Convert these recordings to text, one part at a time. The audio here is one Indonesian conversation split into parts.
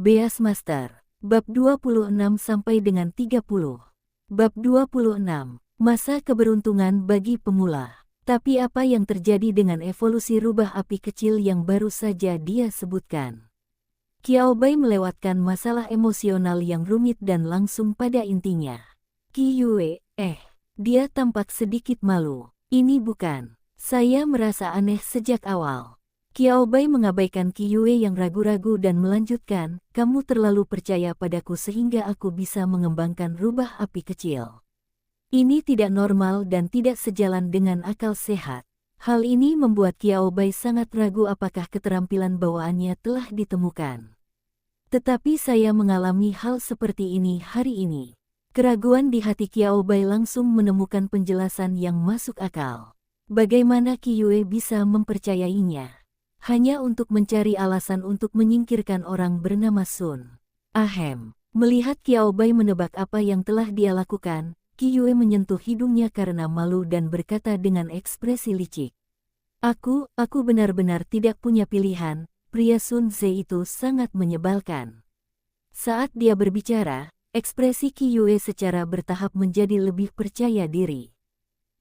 Beas Master. Bab 26 sampai dengan 30. Bab 26. Masa keberuntungan bagi pemula. Tapi apa yang terjadi dengan evolusi rubah api kecil yang baru saja dia sebutkan? Qiao Bai melewatkan masalah emosional yang rumit dan langsung pada intinya. Qi Yue, dia tampak sedikit malu. Ini bukan. Saya merasa aneh sejak awal. Qiao Bai mengabaikan Qi Yue yang ragu-ragu dan melanjutkan, kamu terlalu percaya padaku sehingga aku bisa mengembangkan rubah api kecil. Ini tidak normal dan tidak sejalan dengan akal sehat. Hal ini membuat Qiao Bai sangat ragu apakah keterampilan bawaannya telah ditemukan. Tetapi saya mengalami hal seperti ini hari ini. Keraguan di hati Qiao Bai langsung menemukan penjelasan yang masuk akal. Bagaimana Qi Yue bisa mempercayainya? Hanya untuk mencari alasan untuk menyingkirkan orang bernama Sun. Melihat Qiao Bai menebak apa yang telah dia lakukan, Qi Yue menyentuh hidungnya karena malu dan berkata dengan ekspresi licik. Aku benar-benar tidak punya pilihan, pria Sun Ze itu sangat menyebalkan. Saat dia berbicara, ekspresi Qi Yue secara bertahap menjadi lebih percaya diri.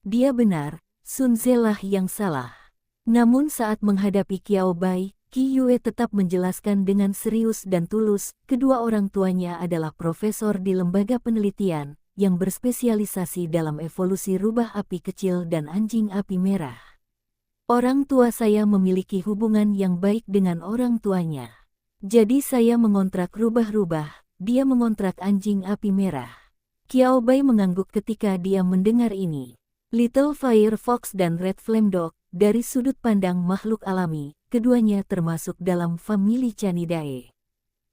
Dia benar, Sun Ze lah yang salah. Namun saat menghadapi Qiao Bai, Qi Yue tetap menjelaskan dengan serius dan tulus, kedua orang tuanya adalah profesor di lembaga penelitian, yang berspesialisasi dalam evolusi rubah api kecil dan anjing api merah. Orang tua saya memiliki hubungan yang baik dengan orang tuanya. Jadi saya mengontrak rubah-rubah, dia mengontrak anjing api merah. Qiao Bai mengangguk ketika dia mendengar ini. Little Fire Fox dan Red Flame Dog, dari sudut pandang makhluk alami, keduanya termasuk dalam famili Canidae.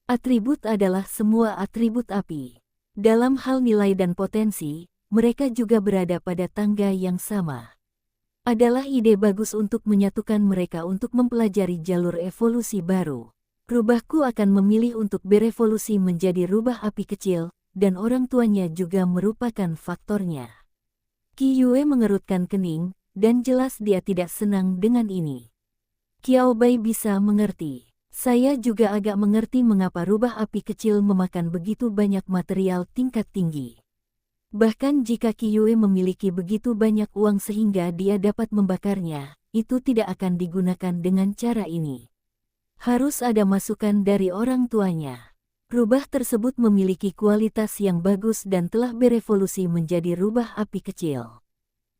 Atribut adalah semua atribut api. Dalam hal nilai dan potensi, mereka juga berada pada tangga yang sama. Adalah ide bagus untuk menyatukan mereka untuk mempelajari jalur evolusi baru. Rubahku akan memilih untuk berevolusi menjadi rubah api kecil, dan orang tuanya juga merupakan faktornya. Qi Yue mengerutkan kening, dan jelas dia tidak senang dengan ini. Qiao Bai bisa mengerti. Saya juga agak mengerti mengapa rubah api kecil memakan begitu banyak material tingkat tinggi. Bahkan jika Qi Yue memiliki begitu banyak uang sehingga dia dapat membakarnya, itu tidak akan digunakan dengan cara ini. Harus ada masukan dari orang tuanya. Rubah tersebut memiliki kualitas yang bagus dan telah berevolusi menjadi rubah api kecil.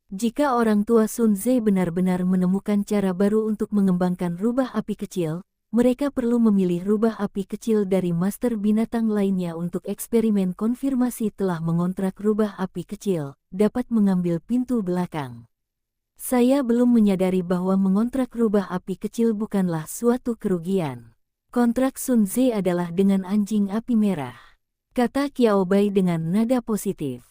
Jika orang tua Sun Ze benar-benar menemukan cara baru untuk mengembangkan rubah api kecil, mereka perlu memilih rubah api kecil dari master binatang lainnya untuk eksperimen konfirmasi telah mengontrak rubah api kecil, dapat mengambil pintu belakang. Saya belum menyadari bahwa mengontrak rubah api kecil bukanlah suatu kerugian. Kontrak Sun Ze adalah dengan anjing api merah, kata Qiao Bai dengan nada positif.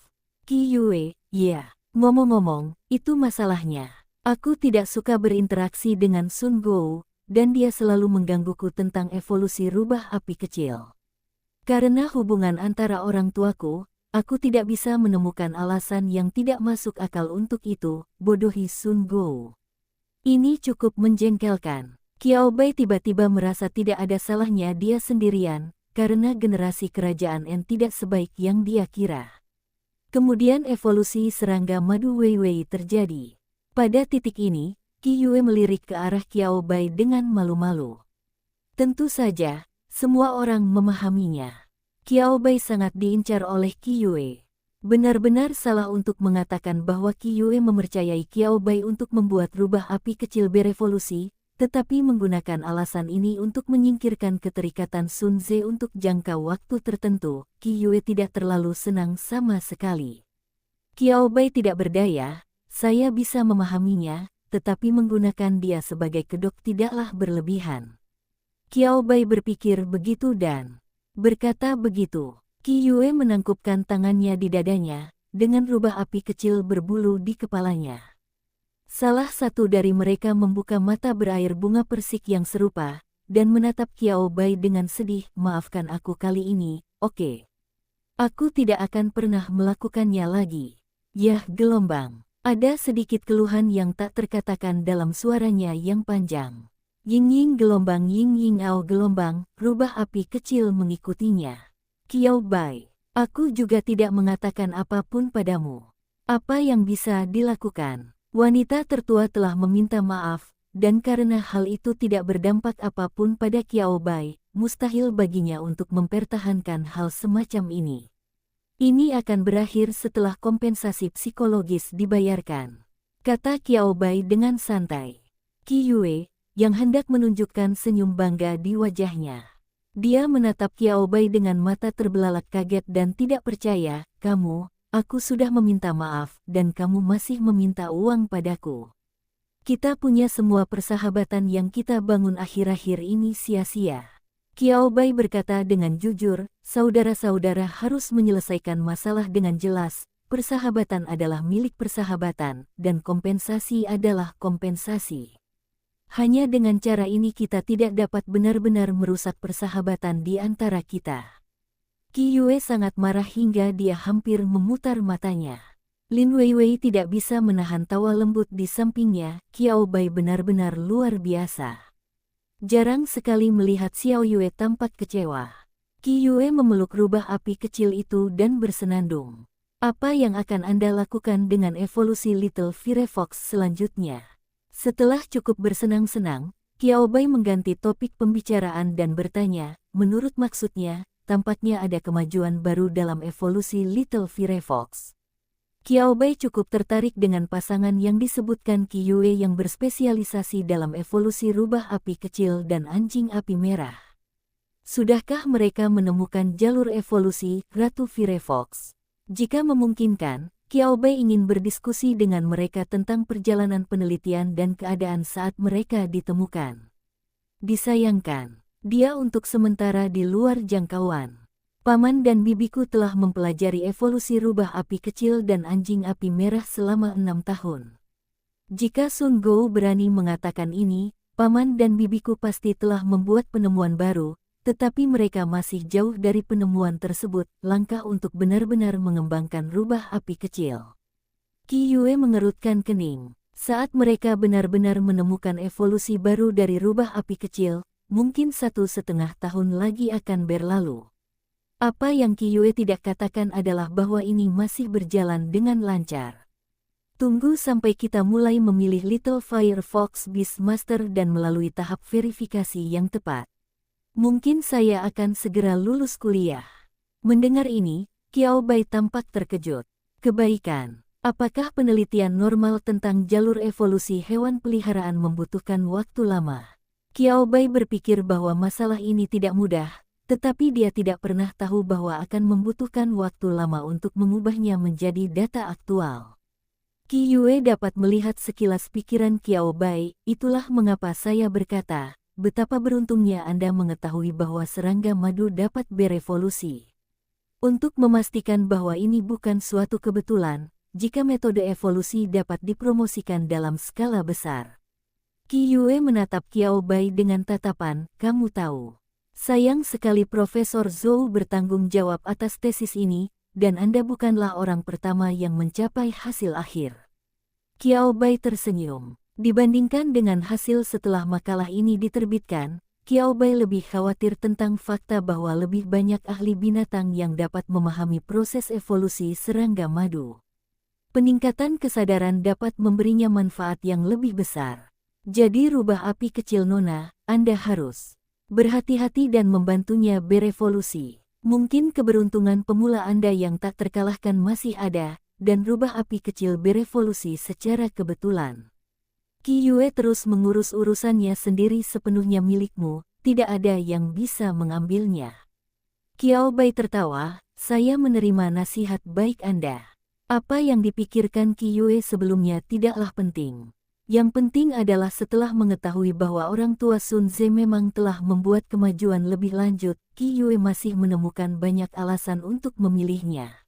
Qi Yue, ya, ngomong-ngomong, itu masalahnya. Aku tidak suka berinteraksi dengan Sun Gou, dan dia selalu menggangguku tentang evolusi rubah api kecil. Karena hubungan antara orang tuaku, aku tidak bisa menemukan alasan yang tidak masuk akal untuk itu, bodohi Sun Gou. Ini cukup menjengkelkan. Qiao Bai tiba-tiba merasa tidak ada salahnya dia sendirian, karena generasi kerajaan N tidak sebaik yang dia kira. Kemudian evolusi serangga madu Weiwei terjadi. Pada titik ini, Qi Yue melirik ke arah Qiao Bai dengan malu-malu. Tentu saja, semua orang memahaminya. Qiao Bai sangat diincar oleh Qi Yue. Benar-benar salah untuk mengatakan bahwa Qi Yue mempercayai Qiao Bai untuk membuat rubah api kecil berevolusi, tetapi menggunakan alasan ini untuk menyingkirkan keterikatan Sun Ze untuk jangka waktu tertentu. Qi Yue tidak terlalu senang sama sekali. Qiao Bai tidak berdaya, saya bisa memahaminya, tetapi menggunakan dia sebagai kedok tidaklah berlebihan. Qiao Bai berpikir begitu dan berkata begitu. Qi Yue menangkupkan tangannya di dadanya, dengan rubah api kecil berbulu di kepalanya. Salah satu dari mereka membuka mata berair bunga persik yang serupa, dan menatap Qiao Bai dengan sedih, maafkan aku kali ini, oke. Aku tidak akan pernah melakukannya lagi. Yah gelombang. Ada sedikit keluhan yang tak terkatakan dalam suaranya yang panjang. Ying-ying gelombang ying-ying ao gelombang, rubah api kecil mengikutinya. Qiao Bai, aku juga tidak mengatakan apapun padamu. Apa yang bisa dilakukan? Wanita tertua telah meminta maaf, dan karena hal itu tidak berdampak apapun pada Qiao Bai, mustahil baginya untuk mempertahankan hal semacam ini. Ini akan berakhir setelah kompensasi psikologis dibayarkan, kata Qiao Bai dengan santai. Qi Yue, yang hendak menunjukkan senyum bangga di wajahnya. Dia menatap Qiao Bai dengan mata terbelalak kaget dan tidak percaya, aku sudah meminta maaf dan kamu masih meminta uang padaku. Kita punya semua persahabatan yang kita bangun akhir-akhir ini sia-sia. Qiao Bai berkata dengan jujur, saudara-saudara harus menyelesaikan masalah dengan jelas, persahabatan adalah milik persahabatan, dan kompensasi adalah kompensasi. Hanya dengan cara ini kita tidak dapat benar-benar merusak persahabatan di antara kita. Qi Yue sangat marah hingga dia hampir memutar matanya. Lin Weiwei tidak bisa menahan tawa lembut di sampingnya. Qiao Bai benar-benar luar biasa. Jarang sekali melihat Xiao Yue tampak kecewa. Qi Yue memeluk rubah api kecil itu dan bersenandung. Apa yang akan Anda lakukan dengan evolusi Little Firefox selanjutnya? Setelah cukup bersenang-senang, Qiao Bai mengganti topik pembicaraan dan bertanya, menurut maksudnya, tampaknya ada kemajuan baru dalam evolusi Little Firefox. Qiao Bai cukup tertarik dengan pasangan yang disebutkan Qi Yue yang berspesialisasi dalam evolusi rubah api kecil dan anjing api merah. Sudahkah mereka menemukan jalur evolusi Ratu Firefox? Jika memungkinkan, Qiao Bai ingin berdiskusi dengan mereka tentang perjalanan penelitian dan keadaan saat mereka ditemukan. Disayangkan, dia untuk sementara di luar jangkauan. Paman dan bibiku telah mempelajari evolusi rubah api kecil dan anjing api merah selama 6 tahun. Jika Sun Gou berani mengatakan ini, paman dan bibiku pasti telah membuat penemuan baru, tetapi mereka masih jauh dari penemuan tersebut, langkah untuk benar-benar mengembangkan rubah api kecil. Qi Yue mengerutkan kening. Saat mereka benar-benar menemukan evolusi baru dari rubah api kecil, mungkin 1,5 tahun lagi akan berlalu. Apa yang Qi Yue tidak katakan adalah bahwa ini masih berjalan dengan lancar. Tunggu sampai kita mulai memilih Little Firefox Beastmaster dan melalui tahap verifikasi yang tepat. Mungkin saya akan segera lulus kuliah. Mendengar ini, Qiao Bai tampak terkejut. Kebaikan, apakah penelitian normal tentang jalur evolusi hewan peliharaan membutuhkan waktu lama? Qiao Bai berpikir bahwa masalah ini tidak mudah, tetapi dia tidak pernah tahu bahwa akan membutuhkan waktu lama untuk mengubahnya menjadi data aktual. Qi Yue dapat melihat sekilas pikiran Qiao Bai, itulah mengapa saya berkata, betapa beruntungnya Anda mengetahui bahwa serangga madu dapat berevolusi. Untuk memastikan bahwa ini bukan suatu kebetulan, jika metode evolusi dapat dipromosikan dalam skala besar. Qi Yue menatap Qiao Bai dengan tatapan, kamu tahu. Sayang sekali Profesor Zhou bertanggung jawab atas tesis ini, dan Anda bukanlah orang pertama yang mencapai hasil akhir. Qiao Bai tersenyum. Dibandingkan dengan hasil setelah makalah ini diterbitkan, Qiao Bai lebih khawatir tentang fakta bahwa lebih banyak ahli binatang yang dapat memahami proses evolusi serangga madu. Peningkatan kesadaran dapat memberinya manfaat yang lebih besar. Jadi rubah api kecil Nona, Anda harus berhati-hati dan membantunya berevolusi. Mungkin keberuntungan pemula Anda yang tak terkalahkan masih ada, dan rubah api kecil berevolusi secara kebetulan. Qi Yue terus mengurus urusannya sendiri sepenuhnya milikmu, tidak ada yang bisa mengambilnya. Qiao Bai tertawa, saya menerima nasihat baik Anda. Apa yang dipikirkan Qi Yue sebelumnya tidaklah penting. Yang penting adalah setelah mengetahui bahwa orang tua Sun Ze memang telah membuat kemajuan lebih lanjut, Qi Yue masih menemukan banyak alasan untuk memilihnya.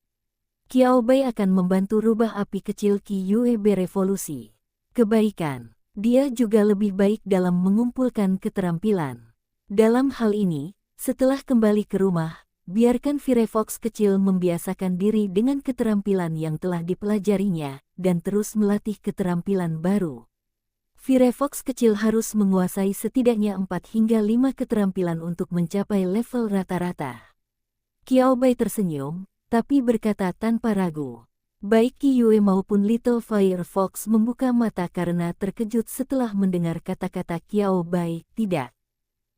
Qiao Bai akan membantu rubah api kecil Qi Yue berevolusi. Kebaikan, dia juga lebih baik dalam mengumpulkan keterampilan. Dalam hal ini, setelah kembali ke rumah, biarkan Firefox kecil membiasakan diri dengan keterampilan yang telah dipelajarinya, dan terus melatih keterampilan baru. Firefox kecil harus menguasai setidaknya 4 hingga 5 keterampilan untuk mencapai level rata-rata. Qiao Bai tersenyum, tapi berkata tanpa ragu. Baik Qiyue maupun Little Firefox membuka mata karena terkejut setelah mendengar kata-kata Qiao Bai, tidak.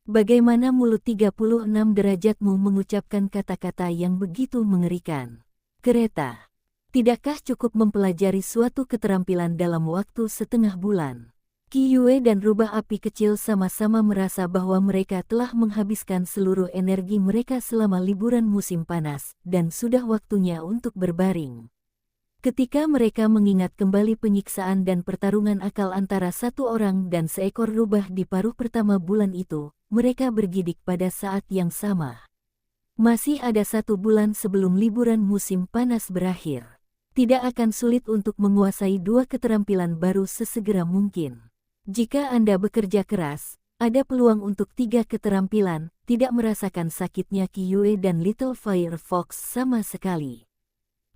Bagaimana mulut 36 derajatmu mengucapkan kata-kata yang begitu mengerikan? Kereta. Tidakkah cukup mempelajari suatu keterampilan dalam waktu setengah bulan? Qiyue dan rubah api kecil sama-sama merasa bahwa mereka telah menghabiskan seluruh energi mereka selama liburan musim panas, dan sudah waktunya untuk berbaring. Ketika mereka mengingat kembali penyiksaan dan pertarungan akal antara satu orang dan seekor rubah di paruh pertama bulan itu, mereka bergidik pada saat yang sama. Masih ada 1 bulan sebelum liburan musim panas berakhir. Tidak akan sulit untuk menguasai 2 keterampilan baru sesegera mungkin. Jika Anda bekerja keras, ada peluang untuk 3 keterampilan, tidak merasakan sakitnya Qiyue dan Little Firefox sama sekali.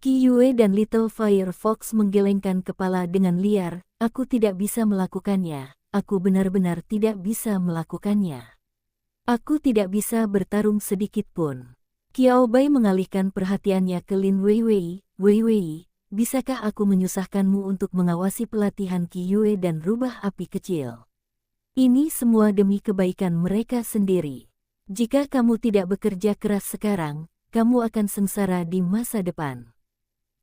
Qiyue dan Little Firefox menggelengkan kepala dengan liar, aku tidak bisa melakukannya, aku benar-benar tidak bisa melakukannya. Aku tidak bisa bertarung sedikit pun. Qiao Bai mengalihkan perhatiannya ke Lin Weiwei, Weiwei. Bisakah aku menyusahkanmu untuk mengawasi pelatihan Qiyue dan rubah api kecil? Ini semua demi kebaikan mereka sendiri. Jika kamu tidak bekerja keras sekarang, kamu akan sengsara di masa depan.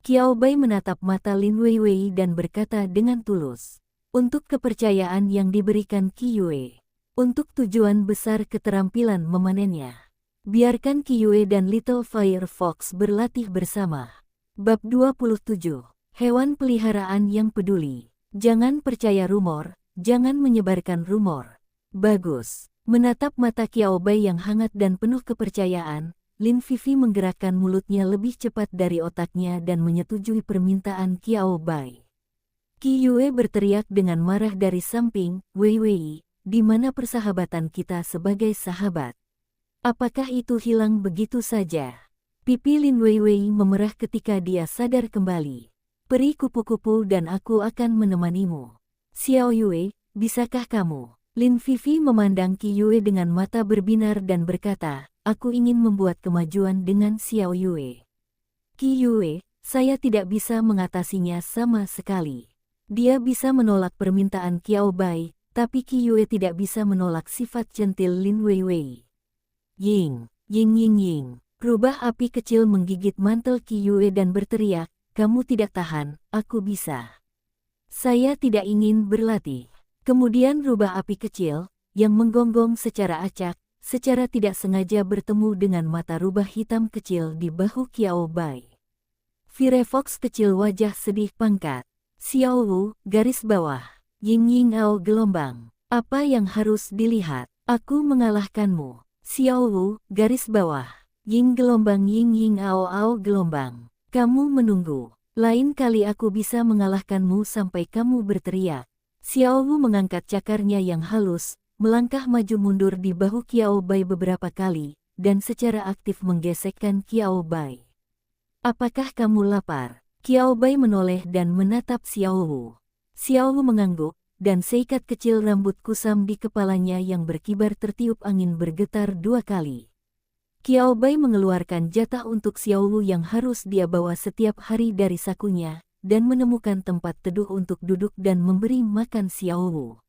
Qiao Bai menatap mata Lin Weiwei dan berkata dengan tulus. Untuk kepercayaan yang diberikan Qiyue. Untuk tujuan besar keterampilan memanennya. Biarkan Qiyue dan Little Firefox berlatih bersama. Bab 27. Hewan peliharaan yang peduli. Jangan percaya rumor, jangan menyebarkan rumor. Bagus. Menatap mata Qiao Bai yang hangat dan penuh kepercayaan, Lin Vivi menggerakkan mulutnya lebih cepat dari otaknya dan menyetujui permintaan Qiao Bai. Qiyue berteriak dengan marah dari samping, Weiwei, di mana persahabatan kita sebagai sahabat? Apakah itu hilang begitu saja? Pipi Lin Weiwei memerah ketika dia sadar kembali. Peri kupu-kupu dan aku akan menemanimu. Xiao Yue, bisakah kamu? Lin Vivi memandang Qiyue dengan mata berbinar dan berkata, aku ingin membuat kemajuan dengan Xiao Yue. Qiyue, saya tidak bisa mengatasinya sama sekali. Dia bisa menolak permintaan Qiao Bai, tapi Qiyue tidak bisa menolak sifat centil Lin Weiwei. Ying, ying ying ying. Rubah api kecil menggigit mantel Qiyue dan berteriak, kamu tidak tahan, aku bisa. Saya tidak ingin berlatih. Kemudian rubah api kecil, yang menggonggong secara acak, secara tidak sengaja bertemu dengan mata rubah hitam kecil di bahu Qiao Bai. Firefox kecil wajah sedih pangkat. Xiao Wu, garis bawah. Ying Ying Ao gelombang. Apa yang harus dilihat? Aku mengalahkanmu. Xiao Wu, garis bawah. Ying gelombang Ying Ying Ao Ao gelombang. Kamu menunggu. Lain kali aku bisa mengalahkanmu sampai kamu berteriak. Xiao Wu mengangkat cakarnya yang halus, melangkah maju mundur di bahu Qiao Bai beberapa kali, dan secara aktif menggesekkan Qiao Bai. Apakah kamu lapar? Qiao Bai menoleh dan menatap Xiao Wu. Xiao Wu mengangguk, dan seikat kecil rambut kusam di kepalanya yang berkibar tertiup angin bergetar 2 kali. Qiao Bai mengeluarkan jatah untuk Xiao Wu yang harus dia bawa setiap hari dari sakunya, dan menemukan tempat teduh untuk duduk dan memberi makan Xiao Wu.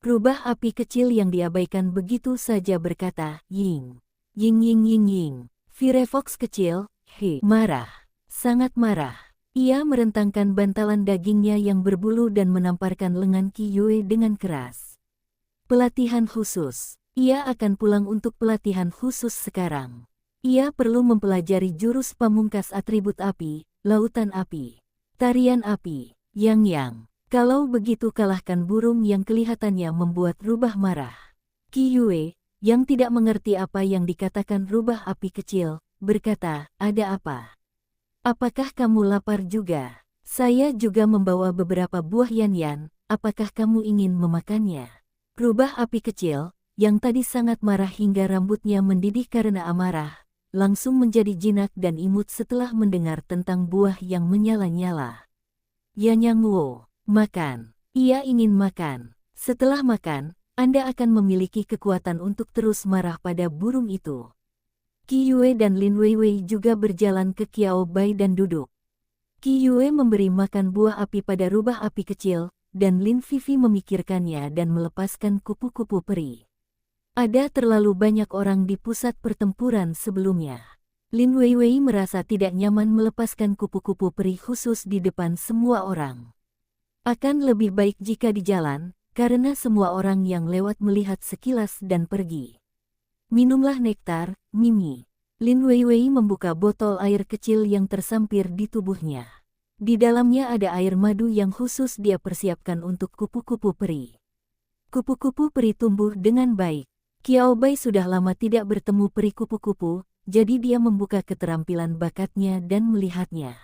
Rubah api kecil yang diabaikan begitu saja berkata, Ying, Ying Ying Ying Ying. Firefox kecil, marah, sangat marah. Ia merentangkan bantalan dagingnya yang berbulu dan menamparkan lengan Qiyue dengan keras. Pelatihan khusus. Ia akan pulang untuk pelatihan khusus sekarang. Ia perlu mempelajari jurus pamungkas atribut api, lautan api, tarian api, yang. Kalau begitu kalahkan burung yang kelihatannya membuat rubah marah. Qiyue, yang tidak mengerti apa yang dikatakan rubah api kecil, berkata, ada apa? Apakah kamu lapar juga? Saya juga membawa beberapa buah yan-yan, apakah kamu ingin memakannya? Rubah api kecil, yang tadi sangat marah hingga rambutnya mendidih karena amarah, langsung menjadi jinak dan imut setelah mendengar tentang buah yang menyala-nyala. Yanyang Wo, makan. Ia ingin makan. Setelah makan, Anda akan memiliki kekuatan untuk terus marah pada burung itu. Qi Yue dan Lin Weiwei juga berjalan ke Qiao Bai dan duduk. Qi Yue memberi makan buah api pada rubah api kecil, dan Lin Vivi memikirkannya dan melepaskan kupu-kupu peri. Ada terlalu banyak orang di pusat pertempuran sebelumnya. Lin Weiwei merasa tidak nyaman melepaskan kupu-kupu peri khusus di depan semua orang. Akan lebih baik jika di jalan, karena semua orang yang lewat melihat sekilas dan pergi. Minumlah nektar, Mimi. Lin Weiwei membuka botol air kecil yang tersampir di tubuhnya. Di dalamnya ada air madu yang khusus dia persiapkan untuk kupu-kupu peri. Kupu-kupu peri tumbuh dengan baik. Qiao Bai sudah lama tidak bertemu peri kupu-kupu, jadi dia membuka keterampilan bakatnya dan melihatnya.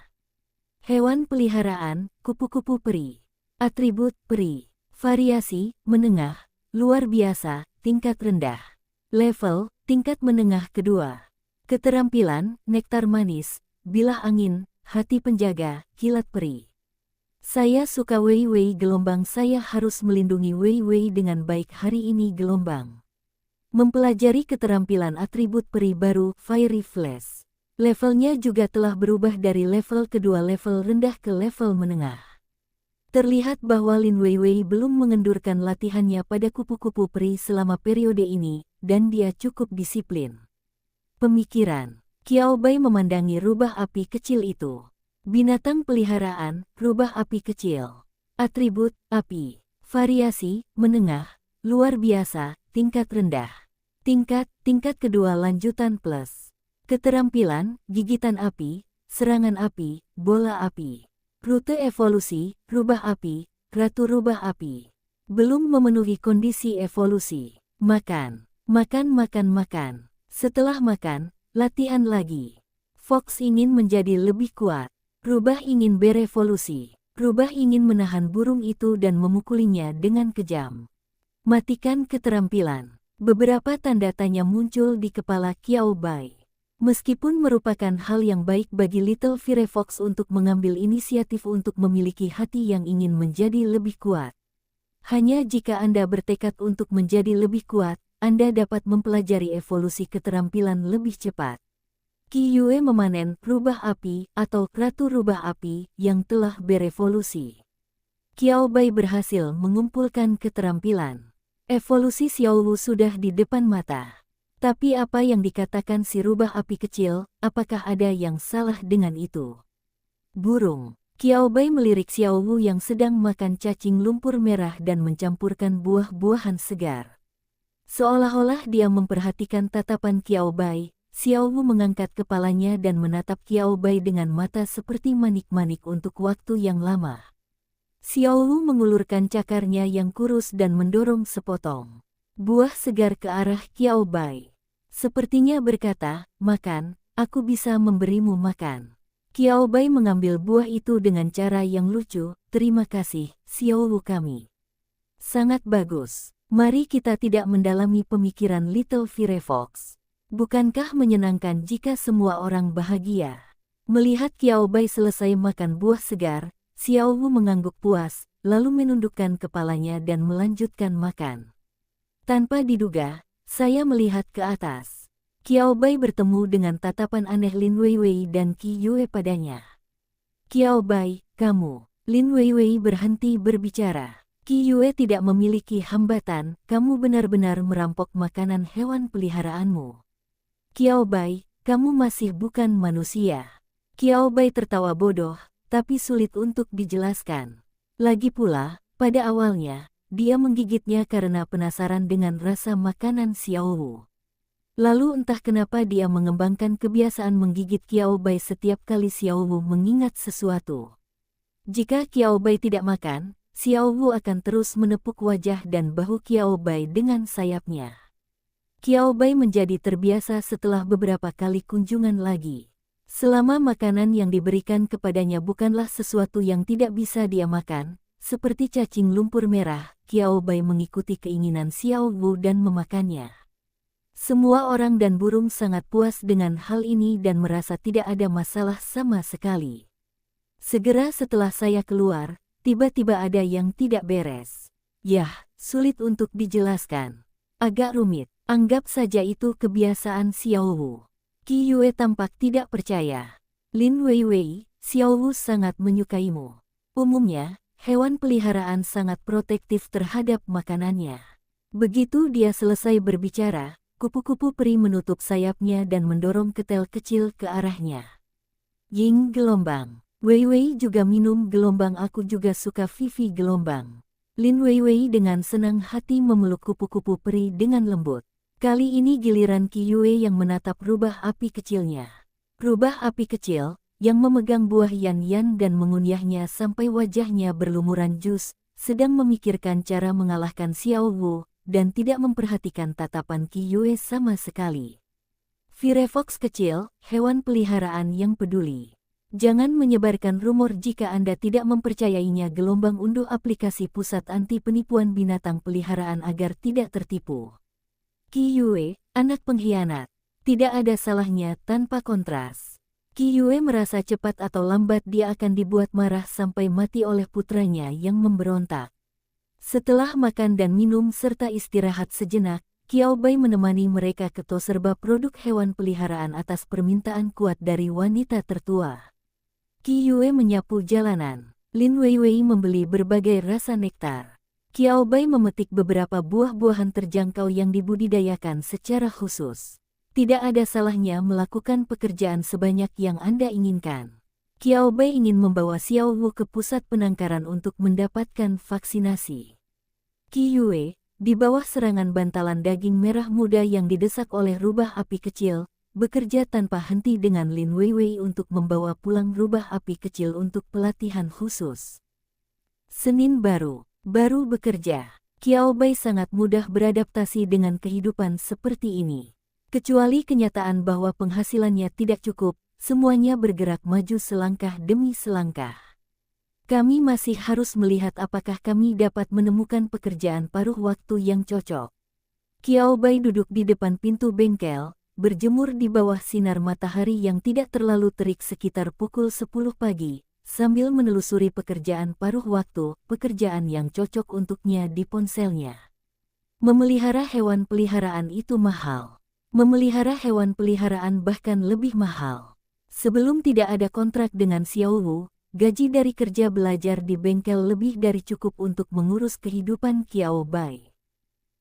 Hewan peliharaan, kupu-kupu peri. Atribut peri. Variasi, menengah, luar biasa, tingkat rendah. Level, tingkat menengah kedua. Keterampilan, nektar manis, bilah angin, hati penjaga, kilat peri. Saya suka Wei Wei gelombang, saya harus melindungi Wei Wei dengan baik hari ini gelombang. Mempelajari keterampilan atribut peri baru, Fiery Flash. Levelnya juga telah berubah dari level kedua level rendah ke level menengah. Terlihat bahwa Lin Weiwei belum mengendurkan latihannya pada kupu-kupu peri selama periode ini, dan dia cukup disiplin. Pemikiran. Qiao Bai memandangi rubah api kecil itu. Binatang peliharaan, rubah api kecil. Atribut, api. Variasi, menengah, luar biasa, tingkat rendah. Tingkat kedua lanjutan plus. Keterampilan, gigitan api, serangan api, bola api. Rute evolusi, rubah api, ratu rubah api. Belum memenuhi kondisi evolusi. Makan. Setelah makan, latihan lagi. Fox ingin menjadi lebih kuat. Rubah ingin berevolusi. Rubah ingin menahan burung itu dan memukulinya dengan kejam. Matikan keterampilan. Beberapa tanda tanya muncul di kepala Qiao Bai. Meskipun merupakan hal yang baik bagi Little Firefox untuk mengambil inisiatif untuk memiliki hati yang ingin menjadi lebih kuat. Hanya jika Anda bertekad untuk menjadi lebih kuat, Anda dapat mempelajari evolusi keterampilan lebih cepat. Qi Yue memanen rubah api atau ratu rubah api yang telah berevolusi. Qiao Bai berhasil mengumpulkan keterampilan. Evolusi Xiao Wu sudah di depan mata. Tapi apa yang dikatakan si rubah api kecil, apakah ada yang salah dengan itu? Burung. Qiao Bai melirik Xiao Wu yang sedang makan cacing lumpur merah dan mencampurkan buah-buahan segar. Seolah-olah dia memperhatikan tatapan Qiao Bai, Xiao Wu mengangkat kepalanya dan menatap Qiao Bai dengan mata seperti manik-manik untuk waktu yang lama. Xiao Wu mengulurkan cakarnya yang kurus dan mendorong sepotong buah segar ke arah Qiao Bai. Sepertinya berkata, makan, aku bisa memberimu makan. Qiao Bai mengambil buah itu dengan cara yang lucu, terima kasih, Xiao Wu kami. Sangat bagus. Mari kita tidak mendalami pemikiran Little Firefox. Bukankah menyenangkan jika semua orang bahagia? Melihat Qiao Bai selesai makan buah segar, Xiao Wu mengangguk puas, lalu menundukkan kepalanya dan melanjutkan makan. Tanpa diduga, saya melihat ke atas. Qiao Bai bertemu dengan tatapan aneh Lin Weiwei dan Qi Yue padanya. Qiao Bai, kamu. Lin Weiwei berhenti berbicara. Qi Yue tidak memiliki hambatan, kamu benar-benar merampok makanan hewan peliharaanmu. Qiao Bai, kamu masih bukan manusia. Qiao Bai tertawa bodoh, tapi sulit untuk dijelaskan. Lagi pula, pada awalnya, dia menggigitnya karena penasaran dengan rasa makanan Xiao Wu. Lalu entah kenapa dia mengembangkan kebiasaan menggigit Qiao Bai setiap kali Xiao Wu mengingat sesuatu. Jika Qiao Bai tidak makan, Xiao Wu akan terus menepuk wajah dan bahu Qiao Bai dengan sayapnya. Qiao Bai menjadi terbiasa setelah beberapa kali kunjungan lagi. Selama makanan yang diberikan kepadanya bukanlah sesuatu yang tidak bisa dia makan, seperti cacing lumpur merah, Qiao Bai mengikuti keinginan Xiao Wu dan memakannya. Semua orang dan burung sangat puas dengan hal ini dan merasa tidak ada masalah sama sekali. Segera setelah saya keluar, tiba-tiba ada yang tidak beres. Yah, Sulit untuk dijelaskan. Agak rumit. Anggap saja itu kebiasaan Xiao Wu. Qi Yue tampak tidak percaya. Lin Weiwei, Xiao Wu sangat menyukaimu. Umumnya, hewan peliharaan sangat protektif terhadap makanannya. Begitu dia selesai berbicara, kupu-kupu peri menutup sayapnya dan mendorong ketel kecil ke arahnya. Ying gelombang. Weiwei juga minum gelombang, aku juga suka Vivi gelombang. Lin Weiwei dengan senang hati memeluk kupu-kupu peri dengan lembut. Kali ini giliran Qi Yue yang menatap rubah api kecilnya. Rubah api kecil, yang memegang buah yan-yan dan mengunyahnya sampai wajahnya berlumuran jus, sedang memikirkan cara mengalahkan Xiao Wu, dan tidak memperhatikan tatapan Qi Yue sama sekali. Firefox kecil, hewan peliharaan yang peduli. Jangan menyebarkan rumor jika Anda tidak mempercayainya. Gelombang unduh aplikasi pusat anti penipuan binatang peliharaan agar tidak tertipu. Qi Yue, anak pengkhianat. Tidak ada salahnya tanpa kontras. Qi Yue merasa cepat atau lambat dia akan dibuat marah sampai mati oleh putranya yang memberontak. Setelah makan dan minum serta istirahat sejenak, Qiao Bai menemani mereka ke toko serba produk hewan peliharaan atas permintaan kuat dari wanita tertua. Qi Yue menyapu jalanan. Lin Weiwei membeli berbagai rasa nektar. Qiao Bai memetik beberapa buah-buahan terjangkau yang dibudidayakan secara khusus. Tidak ada salahnya melakukan pekerjaan sebanyak yang Anda inginkan. Qiao Bai ingin membawa Xiao Wu ke pusat penangkaran untuk mendapatkan vaksinasi. Qi Yue, di bawah serangan bantalan daging merah muda yang didesak oleh rubah api kecil, bekerja tanpa henti dengan Lin Weiwei untuk membawa pulang rubah api kecil untuk pelatihan khusus. Senin baru bekerja. Qiao Bai sangat mudah beradaptasi dengan kehidupan seperti ini. Kecuali kenyataan bahwa penghasilannya tidak cukup, semuanya bergerak maju selangkah demi selangkah. Kami masih harus melihat apakah kami dapat menemukan pekerjaan paruh waktu yang cocok. Qiao Bai duduk di depan pintu bengkel, berjemur di bawah sinar matahari yang tidak terlalu terik sekitar pukul 10 pagi, sambil menelusuri pekerjaan paruh waktu, pekerjaan yang cocok untuknya di ponselnya. Memelihara hewan peliharaan itu mahal. Memelihara hewan peliharaan bahkan lebih mahal. Sebelum tidak ada kontrak dengan Xiao Wu, gaji dari kerja belajar di bengkel lebih dari cukup untuk mengurus kehidupan Qiao Bai.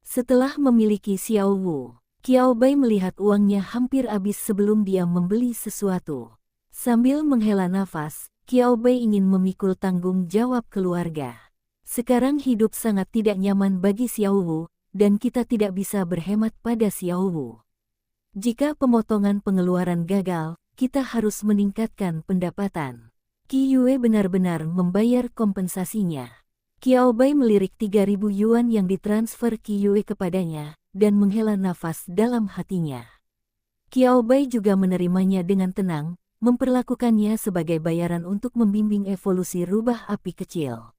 Setelah memiliki Xiao Wu, Qiao Bai melihat uangnya hampir habis sebelum dia membeli sesuatu. Sambil menghela nafas, Qiao Bai ingin memikul tanggung jawab keluarga. Sekarang hidup sangat tidak nyaman bagi Xiao Wu, dan kita tidak bisa berhemat pada Xiao Wu. Jika pemotongan pengeluaran gagal, kita harus meningkatkan pendapatan. Qi Yue benar-benar membayar kompensasinya. Qiao Bai melirik 3.000 yuan yang ditransfer Qi Yue kepadanya, dan menghela nafas dalam hatinya. Qiao Bai juga menerimanya dengan tenang, memperlakukannya sebagai bayaran untuk membimbing evolusi rubah api kecil.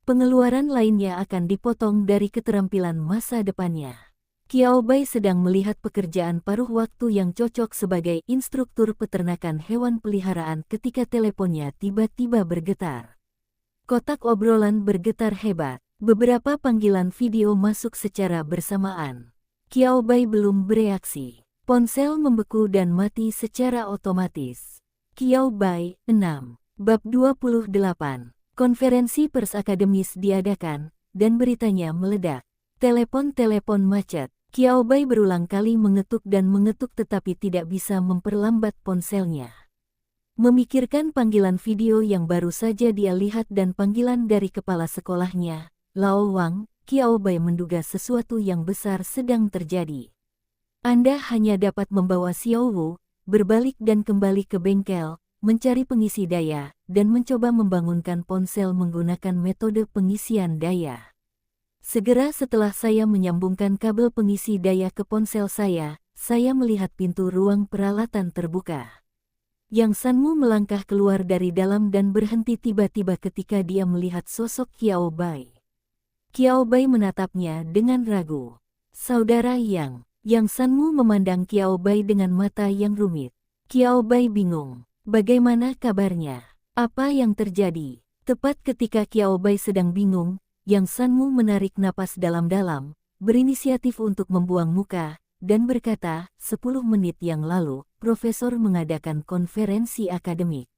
Pengeluaran lainnya akan dipotong dari keterampilan masa depannya. Qiao Bai sedang melihat pekerjaan paruh waktu yang cocok sebagai instruktur peternakan hewan peliharaan ketika teleponnya tiba-tiba bergetar. Kotak obrolan bergetar hebat. Beberapa panggilan video masuk secara bersamaan. Qiao Bai belum bereaksi. Ponsel membeku dan mati secara otomatis. Qiao Bai, 6. Bab 28. Konferensi pers akademis diadakan, dan beritanya meledak. Telepon macet. Qiao Bai berulang kali mengetuk dan mengetuk tetapi tidak bisa memperlambat ponselnya. Memikirkan panggilan video yang baru saja dia lihat dan panggilan dari kepala sekolahnya, Lao Wang, Qiao Bai menduga sesuatu yang besar sedang terjadi. Anda hanya dapat membawa Xiao Wu, berbalik dan kembali ke bengkel, mencari pengisi daya, dan mencoba membangunkan ponsel menggunakan metode pengisian daya. Segera setelah saya menyambungkan kabel pengisi daya ke ponsel saya melihat pintu ruang peralatan terbuka. Yang Sanmu melangkah keluar dari dalam dan berhenti tiba-tiba ketika dia melihat sosok Qiao Bai. Qiao Bai menatapnya dengan ragu. Saudara Yang Sanmu memandang Qiao Bai dengan mata yang rumit. Qiao Bai bingung. Bagaimana kabarnya? Apa yang terjadi? Tepat ketika Qiao Bai sedang bingung, Yang Sanmu menarik napas dalam-dalam, berinisiatif untuk membuang muka, dan berkata, 10 menit yang lalu, Profesor mengadakan konferensi akademik.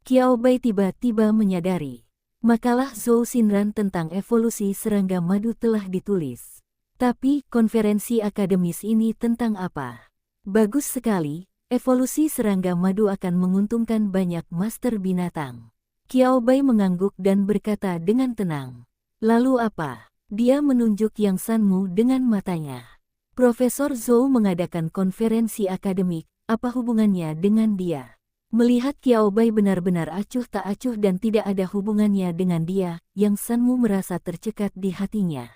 Qiao Bai tiba-tiba menyadari. Makalah Zhou Xinran tentang evolusi serangga madu telah ditulis. Tapi, konferensi akademis ini tentang apa? Bagus sekali, evolusi serangga madu akan menguntungkan banyak master binatang. Qiao Bai mengangguk dan berkata dengan tenang. Lalu apa? Dia menunjuk Yang Sanmu dengan matanya. Profesor Zhou mengadakan konferensi akademik, apa hubungannya dengan dia? Melihat Qiao Bai benar-benar acuh tak acuh dan tidak ada hubungannya dengan dia, Yang Sanmu merasa tercekat di hatinya.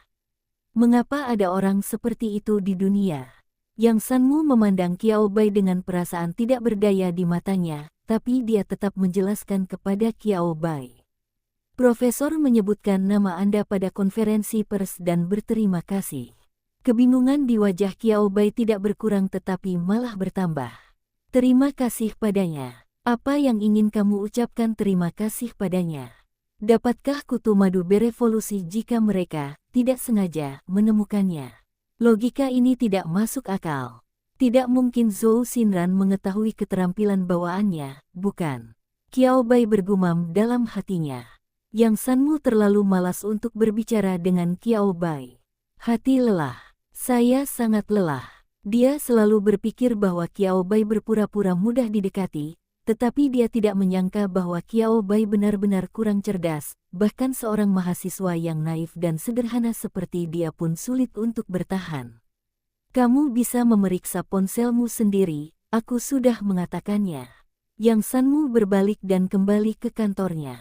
Mengapa ada orang seperti itu di dunia? Yang Sanmu memandang Qiao Bai dengan perasaan tidak berdaya di matanya, tapi dia tetap menjelaskan kepada Qiao Bai. Profesor menyebutkan nama Anda pada konferensi pers dan berterima kasih. Kebingungan di wajah Qiao Bai tidak berkurang tetapi malah bertambah. Terima kasih padanya. Apa yang ingin kamu ucapkan terima kasih padanya? Dapatkah kutu madu berevolusi jika mereka tidak sengaja menemukannya? Logika ini tidak masuk akal. Tidak mungkin Zhou Xinran mengetahui keterampilan bawaannya, bukan? Qiao Bai bergumam dalam hatinya. Yang Sanmu terlalu malas untuk berbicara dengan Qiao Bai. Hati lelah. Saya sangat lelah. Dia selalu berpikir bahwa Qiao Bai berpura-pura mudah didekati, tetapi dia tidak menyangka bahwa Qiao Bai benar-benar kurang cerdas, bahkan seorang mahasiswa yang naif dan sederhana seperti dia pun sulit untuk bertahan. Kamu bisa memeriksa ponselmu sendiri, aku sudah mengatakannya. Yang Sanmu berbalik dan kembali ke kantornya.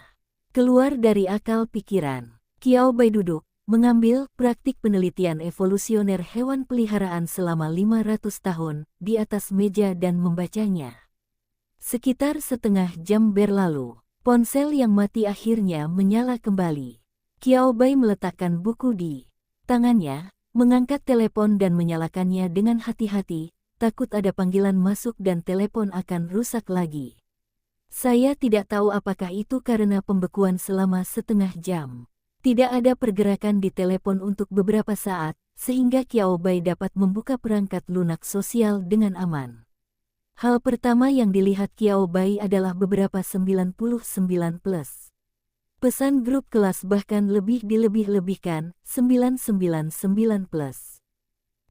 Keluar dari akal pikiran, Qiao Bai duduk, mengambil praktik penelitian evolusioner hewan peliharaan selama 500 tahun di atas meja dan membacanya. Sekitar setengah jam berlalu, ponsel yang mati akhirnya menyala kembali. Qiao Bai meletakkan buku di tangannya, mengangkat telepon dan menyalakannya dengan hati-hati, takut ada panggilan masuk dan telepon akan rusak lagi. Saya tidak tahu apakah itu karena pembekuan selama setengah jam. Tidak ada pergerakan di telepon untuk beberapa saat, sehingga Qiao Bai dapat membuka perangkat lunak sosial dengan aman. Hal pertama yang dilihat Qiao Bai adalah beberapa 99+. Pesan grup kelas bahkan lebih dilebih-lebihkan, 999+.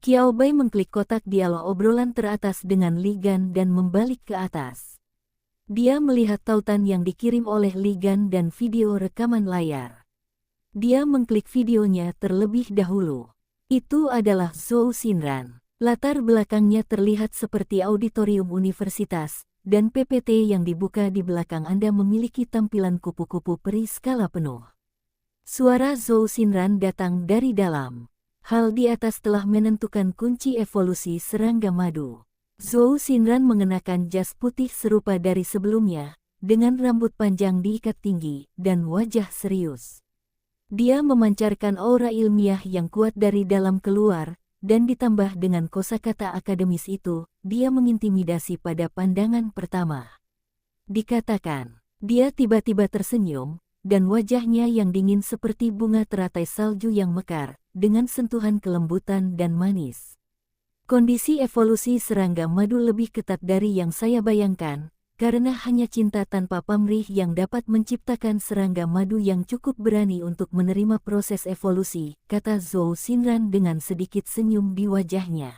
Qiao Bai mengklik kotak dialog obrolan teratas dengan Li Gan dan membalik ke atas. Dia melihat tautan yang dikirim oleh Li Gan dan video rekaman layar. Dia mengklik videonya terlebih dahulu. Itu adalah Zhou Xinran. Latar belakangnya terlihat seperti auditorium universitas, dan PPT yang dibuka di belakang Anda memiliki tampilan kupu-kupu peri skala penuh. Suara Zhou Xinran datang dari dalam. Hal di atas telah menentukan kunci evolusi serangga madu. Zhou Xinran mengenakan jas putih serupa dari sebelumnya, dengan rambut panjang diikat tinggi, dan wajah serius. Dia memancarkan aura ilmiah yang kuat dari dalam keluar, dan ditambah dengan kosakata akademis itu, dia mengintimidasi pada pandangan pertama. Dikatakan, dia tiba-tiba tersenyum, dan wajahnya yang dingin seperti bunga teratai salju yang mekar, dengan sentuhan kelembutan dan manis. Kondisi evolusi serangga madu lebih ketat dari yang saya bayangkan, karena hanya cinta tanpa pamrih yang dapat menciptakan serangga madu yang cukup berani untuk menerima proses evolusi, kata Zhou Xinran dengan sedikit senyum di wajahnya.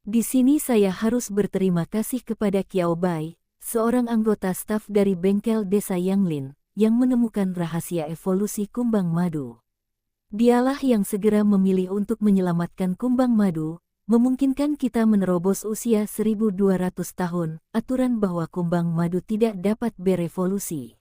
Di sini saya harus berterima kasih kepada Qiao Bai, seorang anggota staf dari bengkel desa Yanglin, yang menemukan rahasia evolusi kumbang madu. Dialah yang segera memilih untuk menyelamatkan kumbang madu, memungkinkan kita menerobos usia 1200 tahun, aturan bahwa kumbang madu tidak dapat berevolusi.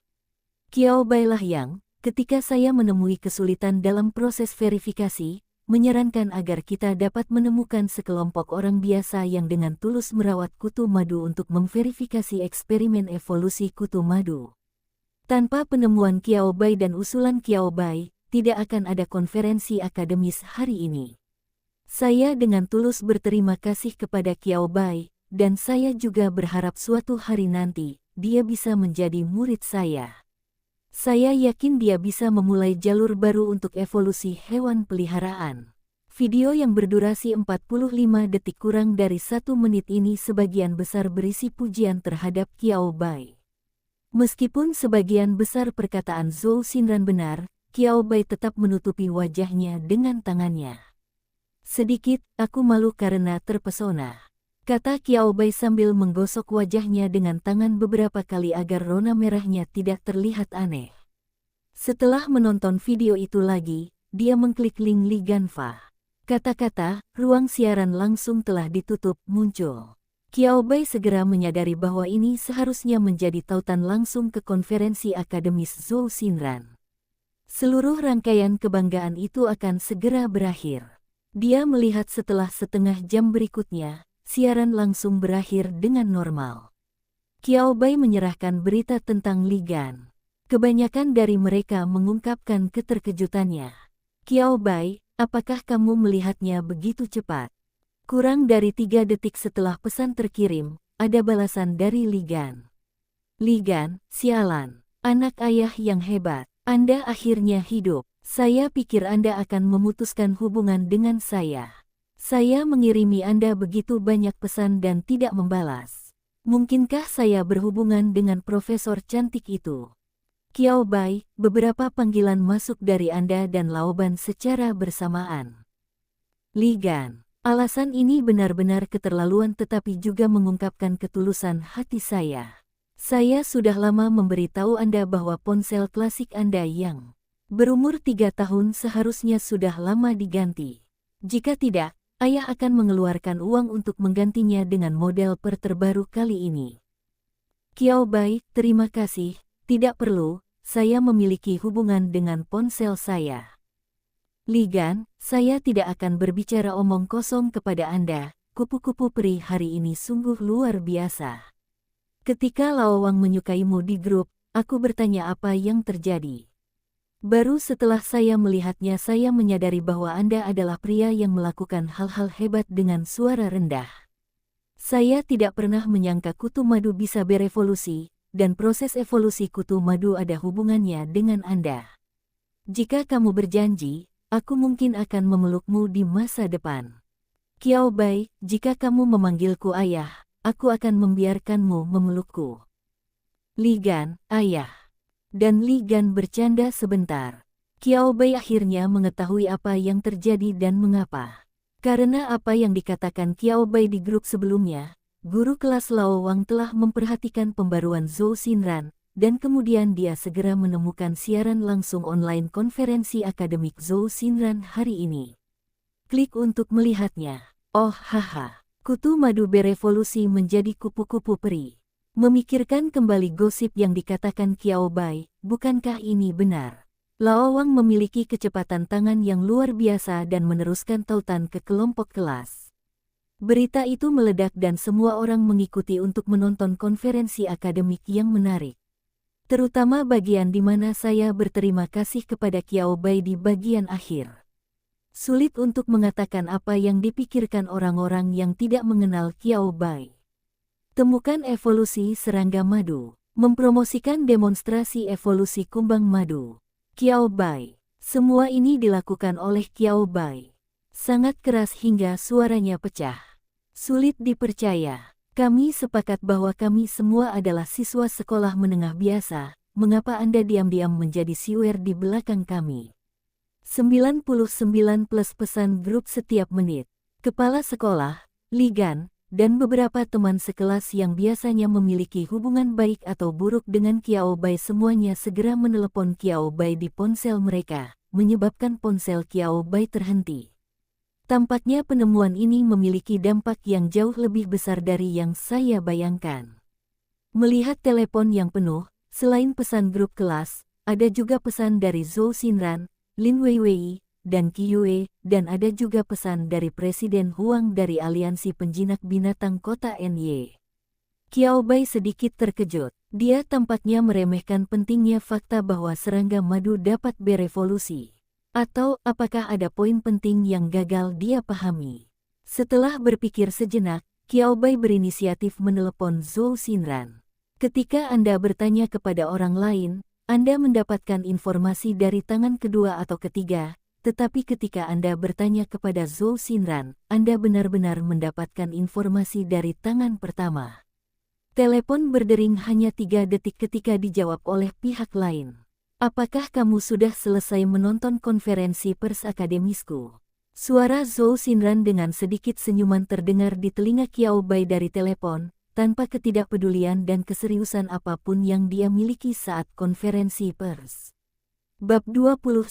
Qiao Bai lah yang, ketika saya menemui kesulitan dalam proses verifikasi, menyarankan agar kita dapat menemukan sekelompok orang biasa yang dengan tulus merawat kutu madu untuk memverifikasi eksperimen evolusi kutu madu. Tanpa penemuan Qiao Bai dan usulan Qiao Bai, tidak akan ada konferensi akademis hari ini. Saya dengan tulus berterima kasih kepada Qiao Bai, dan saya juga berharap suatu hari nanti, dia bisa menjadi murid saya. Saya yakin dia bisa memulai jalur baru untuk evolusi hewan peliharaan. Video yang berdurasi 45 detik kurang dari 1 menit ini sebagian besar berisi pujian terhadap Qiao Bai. Meskipun sebagian besar perkataan Zhou Xinran benar, Qiao Bai tetap menutupi wajahnya dengan tangannya. Sedikit, aku malu karena terpesona, kata Qiao Bai sambil menggosok wajahnya dengan tangan beberapa kali agar rona merahnya tidak terlihat aneh. Setelah menonton video itu lagi, dia mengklik link Li Ganfa. Kata-kata, ruang siaran langsung telah ditutup, muncul. Qiao Bai segera menyadari bahwa ini seharusnya menjadi tautan langsung ke konferensi akademis Zhou Xinran. Seluruh rangkaian kebanggaan itu akan segera berakhir. Dia melihat setelah setengah jam berikutnya, siaran langsung berakhir dengan normal. Qiao Bai menyerahkan berita tentang Li Gan. Kebanyakan dari mereka mengungkapkan keterkejutannya. Qiao Bai, apakah kamu melihatnya begitu cepat? Kurang dari 3 detik setelah pesan terkirim, ada balasan dari Li Gan. Li Gan, sialan, anak ayah yang hebat, Anda akhirnya hidup. Saya pikir Anda akan memutuskan hubungan dengan saya. Saya mengirimi Anda begitu banyak pesan dan tidak membalas. Mungkinkah saya berhubungan dengan profesor cantik itu? Qiao Bai, beberapa panggilan masuk dari Anda dan Laoban secara bersamaan. Li Gan, alasan ini benar-benar keterlaluan tetapi juga mengungkapkan ketulusan hati saya. Saya sudah lama memberitahu Anda bahwa ponsel klasik Anda yang berumur 3 tahun seharusnya sudah lama diganti. Jika tidak, ayah akan mengeluarkan uang untuk menggantinya dengan model terbaru kali ini. Qiao Bai, terima kasih, tidak perlu, saya memiliki hubungan dengan ponsel saya. Li Gan, saya tidak akan berbicara omong kosong kepada Anda, kupu-kupu peri hari ini sungguh luar biasa. Ketika Lao Wang menyukaimu di grup, aku bertanya apa yang terjadi. Baru setelah saya melihatnya saya menyadari bahwa Anda adalah pria yang melakukan hal-hal hebat dengan suara rendah. Saya tidak pernah menyangka kutu madu bisa berevolusi, dan proses evolusi kutu madu ada hubungannya dengan Anda. Jika kamu berjanji, aku mungkin akan memelukmu di masa depan. Qiao Bai, jika kamu memanggilku ayah, aku akan membiarkanmu memelukku. Li Gan, ayah. Dan Li Gan bercanda sebentar. Qiao Bai akhirnya mengetahui apa yang terjadi dan mengapa. Karena apa yang dikatakan Qiao Bai di grup sebelumnya, guru kelas Lao Wang telah memperhatikan pembaruan Zhou Xinran, dan kemudian dia segera menemukan siaran langsung online konferensi akademik Zhou Xinran hari ini. Klik untuk melihatnya. Oh haha, kutu madu berevolusi menjadi kupu-kupu peri. Memikirkan kembali gosip yang dikatakan Qiao Bai, bukankah ini benar? Lao Wang memiliki kecepatan tangan yang luar biasa dan meneruskan tautan ke kelompok kelas. Berita itu meledak dan semua orang mengikuti untuk menonton konferensi akademik yang menarik. Terutama bagian di mana saya berterima kasih kepada Qiao Bai di bagian akhir. Sulit untuk mengatakan apa yang dipikirkan orang-orang yang tidak mengenal Qiao Bai. Temukan evolusi serangga madu. Mempromosikan demonstrasi evolusi kumbang madu. Qiao Bai. Semua ini dilakukan oleh Qiao Bai. Sangat keras hingga suaranya pecah. Sulit dipercaya. Kami sepakat bahwa kami semua adalah siswa sekolah menengah biasa. Mengapa Anda diam-diam menjadi siwer di belakang kami? 99 plus pesan grup setiap menit. Kepala sekolah, Li Gan, dan beberapa teman sekelas yang biasanya memiliki hubungan baik atau buruk dengan Qiao Bai semuanya segera menelepon Qiao Bai di ponsel mereka, menyebabkan ponsel Qiao Bai terhenti. Tampaknya penemuan ini memiliki dampak yang jauh lebih besar dari yang saya bayangkan. Melihat telepon yang penuh, selain pesan grup kelas, ada juga pesan dari Zhou Xinran, Lin Weiwei, dan Qi Yue, dan ada juga pesan dari Presiden Huang dari Aliansi Penjinak Binatang Kota NY. Qiao Bai sedikit terkejut. Dia tampaknya meremehkan pentingnya fakta bahwa serangga madu dapat berevolusi. Atau apakah ada poin penting yang gagal dia pahami? Setelah berpikir sejenak, Qiao Bai berinisiatif menelepon Zhou Xinran. Ketika Anda bertanya kepada orang lain, Anda mendapatkan informasi dari tangan kedua atau ketiga, tetapi ketika Anda bertanya kepada Zhou Xinran, Anda benar-benar mendapatkan informasi dari tangan pertama. Telepon berdering hanya 3 detik ketika dijawab oleh pihak lain. Apakah kamu sudah selesai menonton konferensi pers akademisku? Suara Zhou Xinran dengan sedikit senyuman terdengar di telinga Qiao Bai dari telepon, tanpa ketidakpedulian dan keseriusan apapun yang dia miliki saat konferensi pers. Bab 29.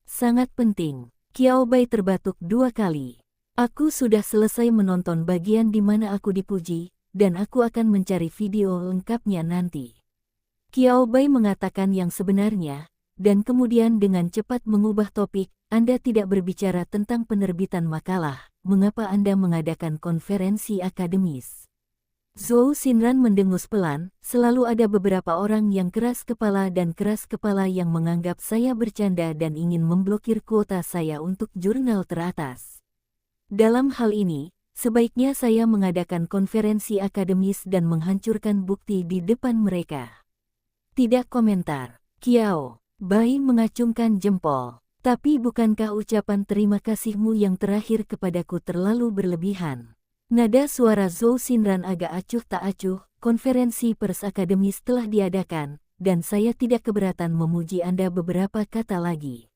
Sangat penting. Qiao Bai terbatuk 2 kali. Aku sudah selesai menonton bagian di mana aku dipuji, dan aku akan mencari video lengkapnya nanti. Qiao Bai mengatakan yang sebenarnya, dan kemudian dengan cepat mengubah topik, Anda tidak berbicara tentang penerbitan makalah, mengapa Anda mengadakan konferensi akademis? Zhou Xinran mendengus pelan, selalu ada beberapa orang yang keras kepala yang menganggap saya bercanda dan ingin memblokir kuota saya untuk jurnal teratas. Dalam hal ini, sebaiknya saya mengadakan konferensi akademis dan menghancurkan bukti di depan mereka. Tidak komentar. Qiao Bai mengacungkan jempol. Tapi bukankah ucapan terima kasihmu yang terakhir kepadaku terlalu berlebihan? Nada suara Zhou Xinran agak acuh tak acuh, konferensi pers akademis telah diadakan, dan saya tidak keberatan memuji Anda beberapa kata lagi.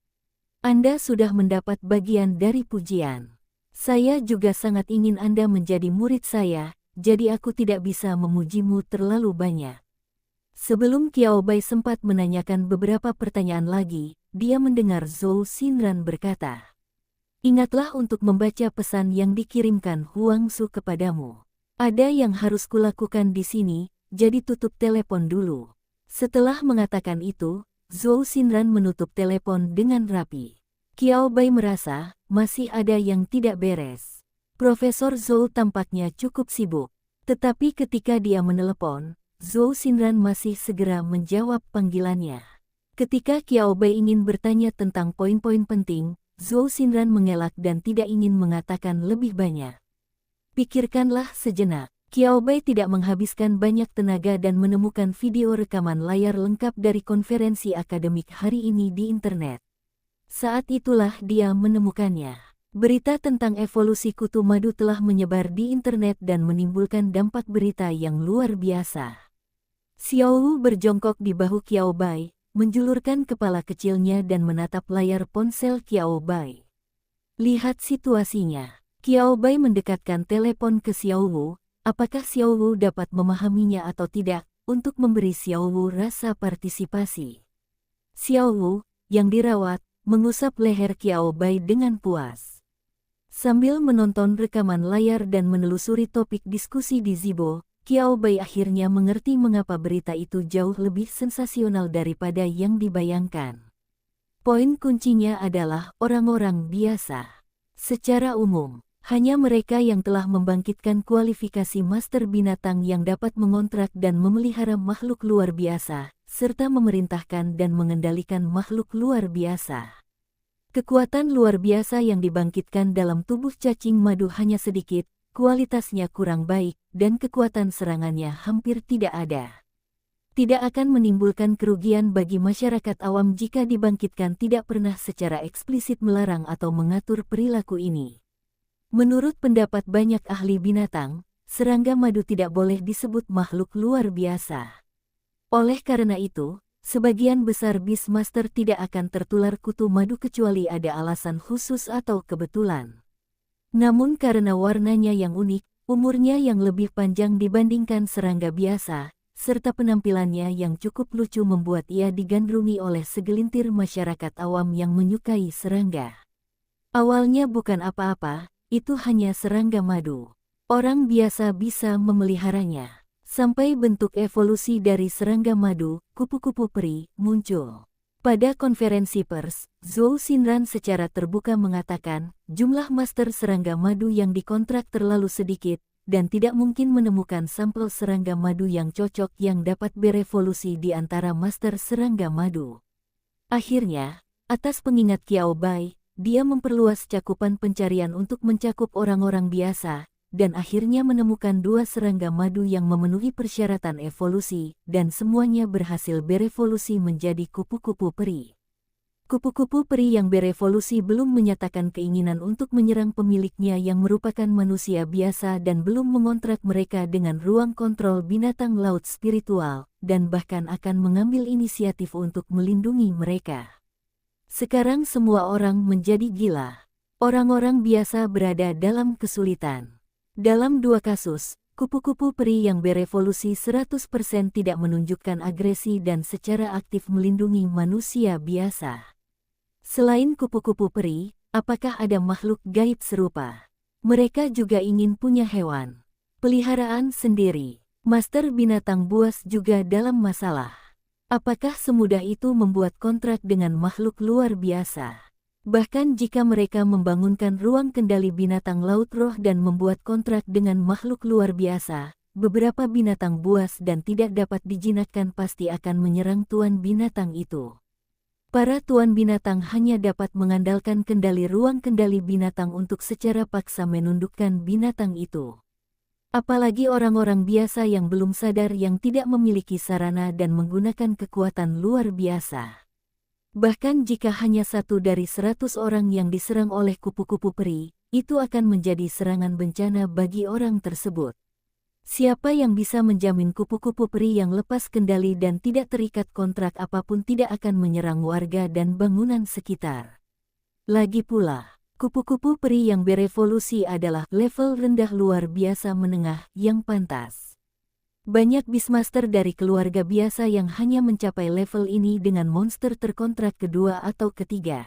Anda sudah mendapat bagian dari pujian. Saya juga sangat ingin Anda menjadi murid saya, jadi aku tidak bisa memujimu terlalu banyak. Sebelum Qiao Bai sempat menanyakan beberapa pertanyaan lagi, dia mendengar Zhou Xinran berkata, "Ingatlah untuk membaca pesan yang dikirimkan Huang Su kepadamu. Ada yang harus kulakukan di sini, jadi tutup telepon dulu." Setelah mengatakan itu, Zhou Xinran menutup telepon dengan rapi. Qiao Bai merasa, masih ada yang tidak beres. Profesor Zhou tampaknya cukup sibuk. Tetapi ketika dia menelepon, Zhou Xinran masih segera menjawab panggilannya. Ketika Qiao Bai ingin bertanya tentang poin-poin penting, Zhou Xinran mengelak dan tidak ingin mengatakan lebih banyak. Pikirkanlah sejenak. Qiao Bai tidak menghabiskan banyak tenaga dan menemukan video rekaman layar lengkap dari konferensi akademik hari ini di internet. Saat itulah dia menemukannya. Berita tentang evolusi kutu madu telah menyebar di internet dan menimbulkan dampak berita yang luar biasa. Xiao Wu berjongkok di bahu Qiao Bai, menjulurkan kepala kecilnya dan menatap layar ponsel Qiao Bai. Lihat situasinya. Qiao Bai mendekatkan telepon ke Xiao Wu. Apakah Xiao Wu dapat memahaminya atau tidak, untuk memberi Xiao Wu rasa partisipasi. Xiao Wu, yang dirawat, mengusap leher Qiao Bai dengan puas. Sambil menonton rekaman layar dan menelusuri topik diskusi di Zibo, Qiao Bai akhirnya mengerti mengapa berita itu jauh lebih sensasional daripada yang dibayangkan. Poin kuncinya adalah orang-orang biasa. Secara umum, hanya mereka yang telah membangkitkan kualifikasi master binatang yang dapat mengontrak dan memelihara makhluk luar biasa, serta memerintahkan dan mengendalikan makhluk luar biasa. Kekuatan luar biasa yang dibangkitkan dalam tubuh cacing madu hanya sedikit, kualitasnya kurang baik, dan kekuatan serangannya hampir tidak ada. Tidak akan menimbulkan kerugian bagi masyarakat awam jika dibangkitkan tidak pernah secara eksplisit melarang atau mengatur perilaku ini. Menurut pendapat banyak ahli binatang, serangga madu tidak boleh disebut makhluk luar biasa. Oleh karena itu, sebagian besar Beastmaster tidak akan tertular kutu madu kecuali ada alasan khusus atau kebetulan. Namun karena warnanya yang unik, umurnya yang lebih panjang dibandingkan serangga biasa, serta penampilannya yang cukup lucu membuat ia digandrungi oleh segelintir masyarakat awam yang menyukai serangga. Awalnya bukan apa-apa, itu hanya serangga madu. Orang biasa bisa memeliharanya. Sampai bentuk evolusi dari serangga madu, kupu-kupu peri, muncul. Pada konferensi pers, Zhou Xinran secara terbuka mengatakan, jumlah master serangga madu yang dikontrak terlalu sedikit, dan tidak mungkin menemukan sampel serangga madu yang cocok yang dapat berevolusi di antara master serangga madu. Akhirnya, atas pengingat Qiao Bai, dia memperluas cakupan pencarian untuk mencakup orang-orang biasa, dan akhirnya menemukan dua serangga madu yang memenuhi persyaratan evolusi, dan semuanya berhasil berevolusi menjadi kupu-kupu peri. Kupu-kupu peri yang berevolusi belum menyatakan keinginan untuk menyerang pemiliknya yang merupakan manusia biasa dan belum mengontrak mereka dengan ruang kontrol binatang laut spiritual, dan bahkan akan mengambil inisiatif untuk melindungi mereka. Sekarang semua orang menjadi gila. Orang-orang biasa berada dalam kesulitan. Dalam dua kasus, kupu-kupu peri yang berevolusi 100% tidak menunjukkan agresi dan secara aktif melindungi manusia biasa. Selain kupu-kupu peri, apakah ada makhluk gaib serupa? Mereka juga ingin punya hewan peliharaan sendiri. Master binatang buas juga dalam masalah. Apakah semudah itu membuat kontrak dengan makhluk luar biasa? Bahkan jika mereka membangunkan ruang kendali binatang laut roh dan membuat kontrak dengan makhluk luar biasa, beberapa binatang buas dan tidak dapat dijinakkan pasti akan menyerang tuan binatang itu. Para tuan binatang hanya dapat mengandalkan kendali ruang kendali binatang untuk secara paksa menundukkan binatang itu. Apalagi orang-orang biasa yang belum sadar yang tidak memiliki sarana dan menggunakan kekuatan luar biasa. Bahkan jika hanya 1 dari 100 orang yang diserang oleh kupu-kupu peri, itu akan menjadi serangan bencana bagi orang tersebut. Siapa yang bisa menjamin kupu-kupu peri yang lepas kendali dan tidak terikat kontrak apapun tidak akan menyerang warga dan bangunan sekitar? Lagi pula, kupu-kupu peri yang berevolusi adalah level rendah luar biasa menengah yang pantas. Banyak Beastmaster dari keluarga biasa yang hanya mencapai level ini dengan monster terkontrak kedua atau ketiga.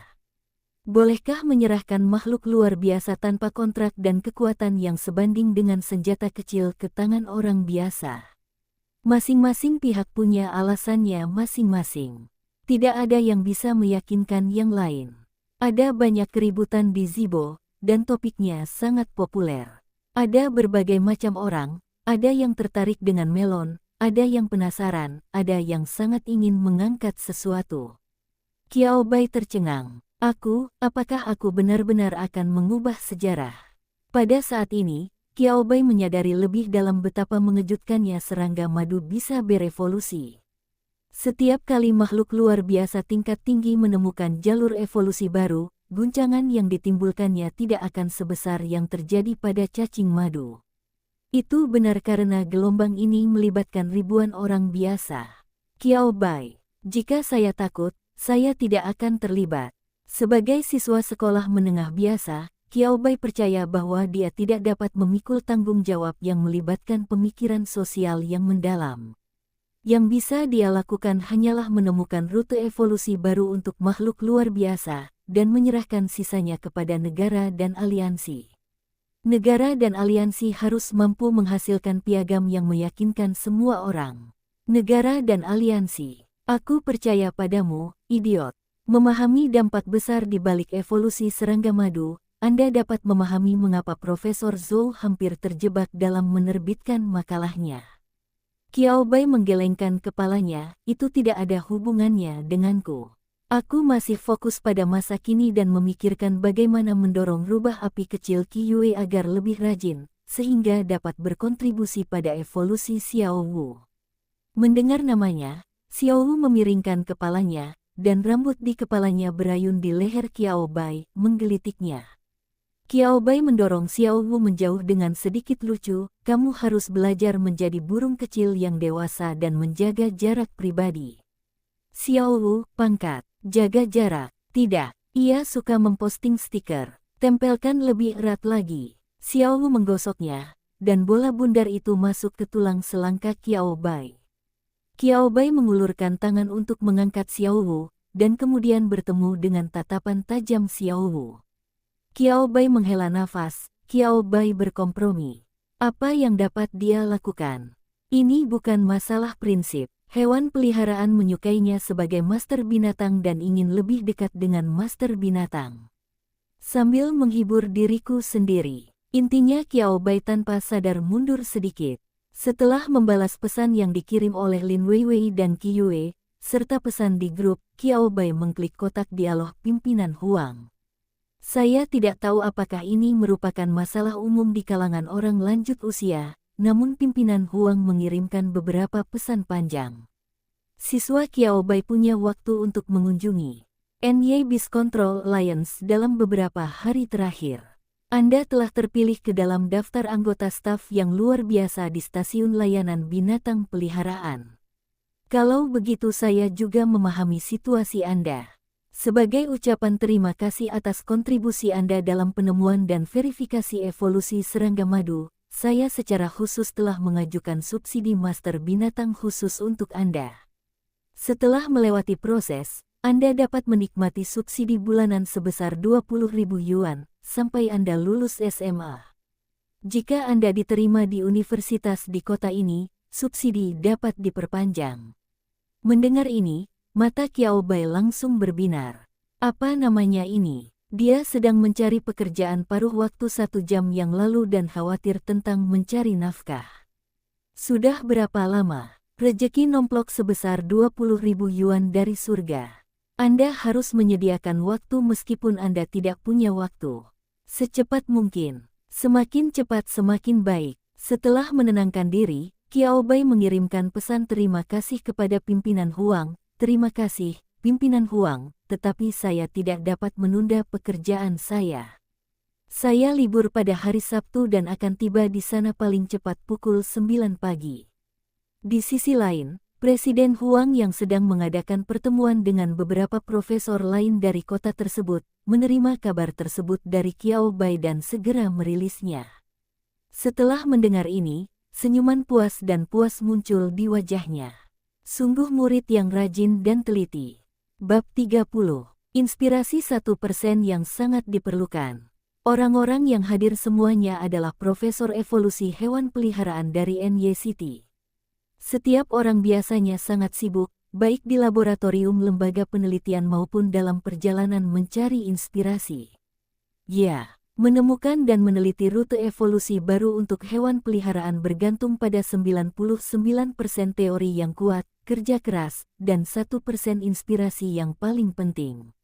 Bolehkah menyerahkan makhluk luar biasa tanpa kontrak dan kekuatan yang sebanding dengan senjata kecil ke tangan orang biasa? Masing-masing pihak punya alasannya masing-masing. Tidak ada yang bisa meyakinkan yang lain. Ada banyak keributan di Zibo, dan topiknya sangat populer. Ada berbagai macam orang, ada yang tertarik dengan melon, ada yang penasaran, ada yang sangat ingin mengangkat sesuatu. Qiao Bai tercengang. Apakah aku benar-benar akan mengubah sejarah? Pada saat ini, Qiao Bai menyadari lebih dalam betapa mengejutkannya serangga madu bisa berevolusi. Setiap kali makhluk luar biasa tingkat tinggi menemukan jalur evolusi baru, guncangan yang ditimbulkannya tidak akan sebesar yang terjadi pada cacing madu. Itu benar karena gelombang ini melibatkan ribuan orang biasa. Qiao Bai, jika saya takut, saya tidak akan terlibat. Sebagai siswa sekolah menengah biasa, Qiao Bai percaya bahwa dia tidak dapat memikul tanggung jawab yang melibatkan pemikiran sosial yang mendalam. Yang bisa dia lakukan hanyalah menemukan rute evolusi baru untuk makhluk luar biasa, dan menyerahkan sisanya kepada negara dan aliansi. Negara dan aliansi harus mampu menghasilkan piagam yang meyakinkan semua orang. Negara dan aliansi, aku percaya padamu, idiot. Memahami dampak besar di balik evolusi serangga madu, Anda dapat memahami mengapa Profesor Zhou hampir terjebak dalam menerbitkan makalahnya. Qiao Bai menggelengkan kepalanya, itu tidak ada hubungannya denganku. Aku masih fokus pada masa kini dan memikirkan bagaimana mendorong rubah api kecil Qiyue agar lebih rajin, sehingga dapat berkontribusi pada evolusi Xiao Wu. Mendengar namanya, Xiao Wu memiringkan kepalanya, dan rambut di kepalanya berayun di leher Qiao Bai, menggelitiknya. Qiao Bai mendorong Xiao Wu menjauh dengan sedikit lucu, kamu harus belajar menjadi burung kecil yang dewasa dan menjaga jarak pribadi. Xiao Wu, pangkat, jaga jarak, tidak, ia suka memposting stiker, tempelkan lebih erat lagi. Xiao Wu menggosoknya, dan bola bundar itu masuk ke tulang selangkah Qiao Bai. Qiao Bai mengulurkan tangan untuk mengangkat Xiao Wu, dan kemudian bertemu dengan tatapan tajam Xiao Wu. Qiao Bai menghela nafas, Qiao Bai berkompromi. Apa yang dapat dia lakukan? Ini bukan masalah prinsip. Hewan peliharaan menyukainya sebagai master binatang dan ingin lebih dekat dengan master binatang. Sambil menghibur diriku sendiri, intinya Qiao Bai tanpa sadar mundur sedikit. Setelah membalas pesan yang dikirim oleh Lin Weiwei dan Qiyue, serta pesan di grup, Qiao Bai mengklik kotak dialog pimpinan Huang. Saya tidak tahu apakah ini merupakan masalah umum di kalangan orang lanjut usia, namun pimpinan Huang mengirimkan beberapa pesan panjang. Siswa Qiaobai punya waktu untuk mengunjungi NY Beast Control Alliance dalam beberapa hari terakhir. Anda telah terpilih ke dalam daftar anggota staf yang luar biasa di stasiun layanan binatang peliharaan. Kalau begitu saya juga memahami situasi Anda. Sebagai ucapan terima kasih atas kontribusi Anda dalam penemuan dan verifikasi evolusi serangga madu, saya secara khusus telah mengajukan subsidi master binatang khusus untuk Anda. Setelah melewati proses, Anda dapat menikmati subsidi bulanan sebesar 20.000 yuan sampai Anda lulus SMA. Jika Anda diterima di universitas di kota ini, subsidi dapat diperpanjang. Mendengar ini, mata Qiaobai langsung berbinar. Apa namanya ini? Dia sedang mencari pekerjaan paruh waktu 1 jam yang lalu dan khawatir tentang mencari nafkah. Sudah berapa lama? Rejeki nomplok sebesar 20.000 yuan dari surga. Anda harus menyediakan waktu meskipun Anda tidak punya waktu. Secepat mungkin. Semakin cepat semakin baik. Setelah menenangkan diri, Qiaobai mengirimkan pesan terima kasih kepada pimpinan Huang. Terima kasih, pimpinan Huang, tetapi saya tidak dapat menunda pekerjaan saya. Saya libur pada hari Sabtu dan akan tiba di sana paling cepat pukul 9 pagi. Di sisi lain, Presiden Huang yang sedang mengadakan pertemuan dengan beberapa profesor lain dari kota tersebut, menerima kabar tersebut dari Qiaobai dan segera merilisnya. Setelah mendengar ini, senyuman puas dan puas muncul di wajahnya. Sungguh murid yang rajin dan teliti. Bab 30. Inspirasi 1% yang sangat diperlukan. Orang-orang yang hadir semuanya adalah profesor evolusi hewan peliharaan dari NYCT. Setiap orang biasanya sangat sibuk, baik di laboratorium lembaga penelitian maupun dalam perjalanan mencari inspirasi. Ya, menemukan dan meneliti rute evolusi baru untuk hewan peliharaan bergantung pada 99% teori yang kuat, kerja keras, dan 1% inspirasi yang paling penting.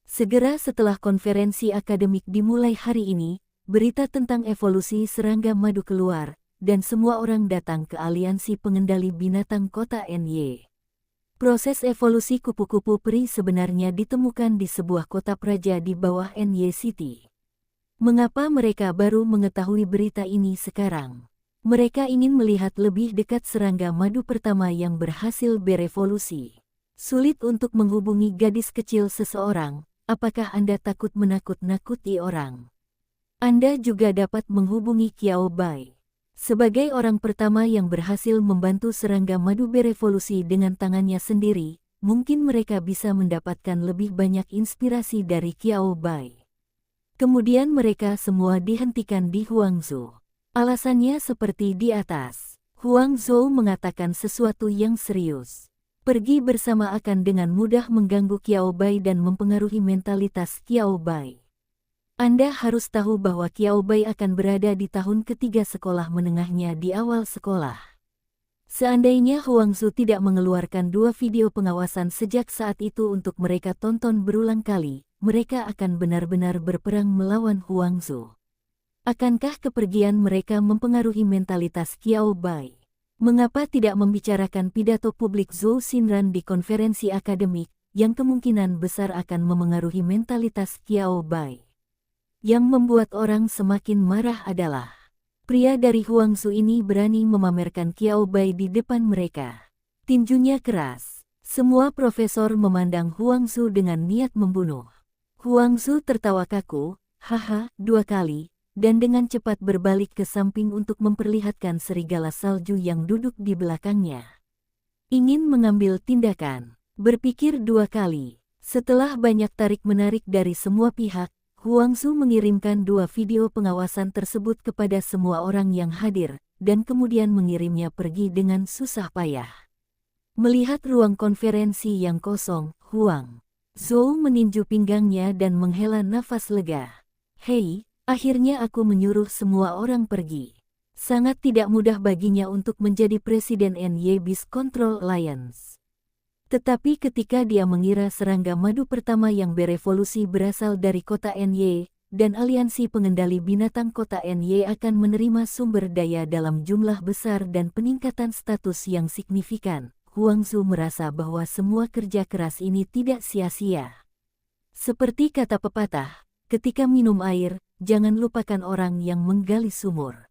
Segera setelah konferensi akademik dimulai hari ini, berita tentang evolusi serangga madu keluar, dan semua orang datang ke aliansi pengendali binatang kota NY. Proses evolusi kupu-kupu peri sebenarnya ditemukan di sebuah kota praja di bawah NY City. Mengapa mereka baru mengetahui berita ini sekarang? Mereka ingin melihat lebih dekat serangga madu pertama yang berhasil berevolusi. Sulit untuk menghubungi gadis kecil seseorang, apakah Anda takut menakut-nakuti orang? Anda juga dapat menghubungi Qiaobai. Sebagai orang pertama yang berhasil membantu serangga madu berevolusi dengan tangannya sendiri, mungkin mereka bisa mendapatkan lebih banyak inspirasi dari Qiaobai. Kemudian mereka semua dihentikan di Huangzhou. Alasannya seperti di atas. Huangzhou mengatakan sesuatu yang serius. Pergi bersama akan dengan mudah mengganggu Qiaobai dan mempengaruhi mentalitas Qiaobai. Anda harus tahu bahwa Qiaobai akan berada di tahun ketiga sekolah menengahnya di awal sekolah. Seandainya Huangzhou tidak mengeluarkan 2 video pengawasan sejak saat itu untuk mereka tonton berulang kali, mereka akan benar-benar berperang melawan Huangzhou. Akankah kepergian mereka mempengaruhi mentalitas Qiaobai? Mengapa tidak membicarakan pidato publik Zhou Xinran di konferensi akademik, yang kemungkinan besar akan memengaruhi mentalitas Qiaobai? Yang membuat orang semakin marah adalah pria dari Huangzhou ini berani memamerkan Qiaobai di depan mereka. Tinjunya keras. Semua profesor memandang Huangzhou dengan niat membunuh. Huangzhou tertawa kaku, haha, 2 kali, dan dengan cepat berbalik ke samping untuk memperlihatkan serigala salju yang duduk di belakangnya. Ingin mengambil tindakan. Berpikir 2 kali. Setelah banyak tarik-menarik dari semua pihak, Huangzhou mengirimkan 2 video pengawasan tersebut kepada semua orang yang hadir, dan kemudian mengirimnya pergi dengan susah payah. Melihat ruang konferensi yang kosong, Huangzhou meninju pinggangnya dan menghela nafas lega. Hei, akhirnya aku menyuruh semua orang pergi. Sangat tidak mudah baginya untuk menjadi presiden NY Beast Control Alliance. Tetapi ketika dia mengira serangga madu pertama yang berevolusi berasal dari kota Ny, dan aliansi pengendali binatang kota Ny akan menerima sumber daya dalam jumlah besar dan peningkatan status yang signifikan, Huangzu merasa bahwa semua kerja keras ini tidak sia-sia. Seperti kata pepatah, ketika minum air, jangan lupakan orang yang menggali sumur.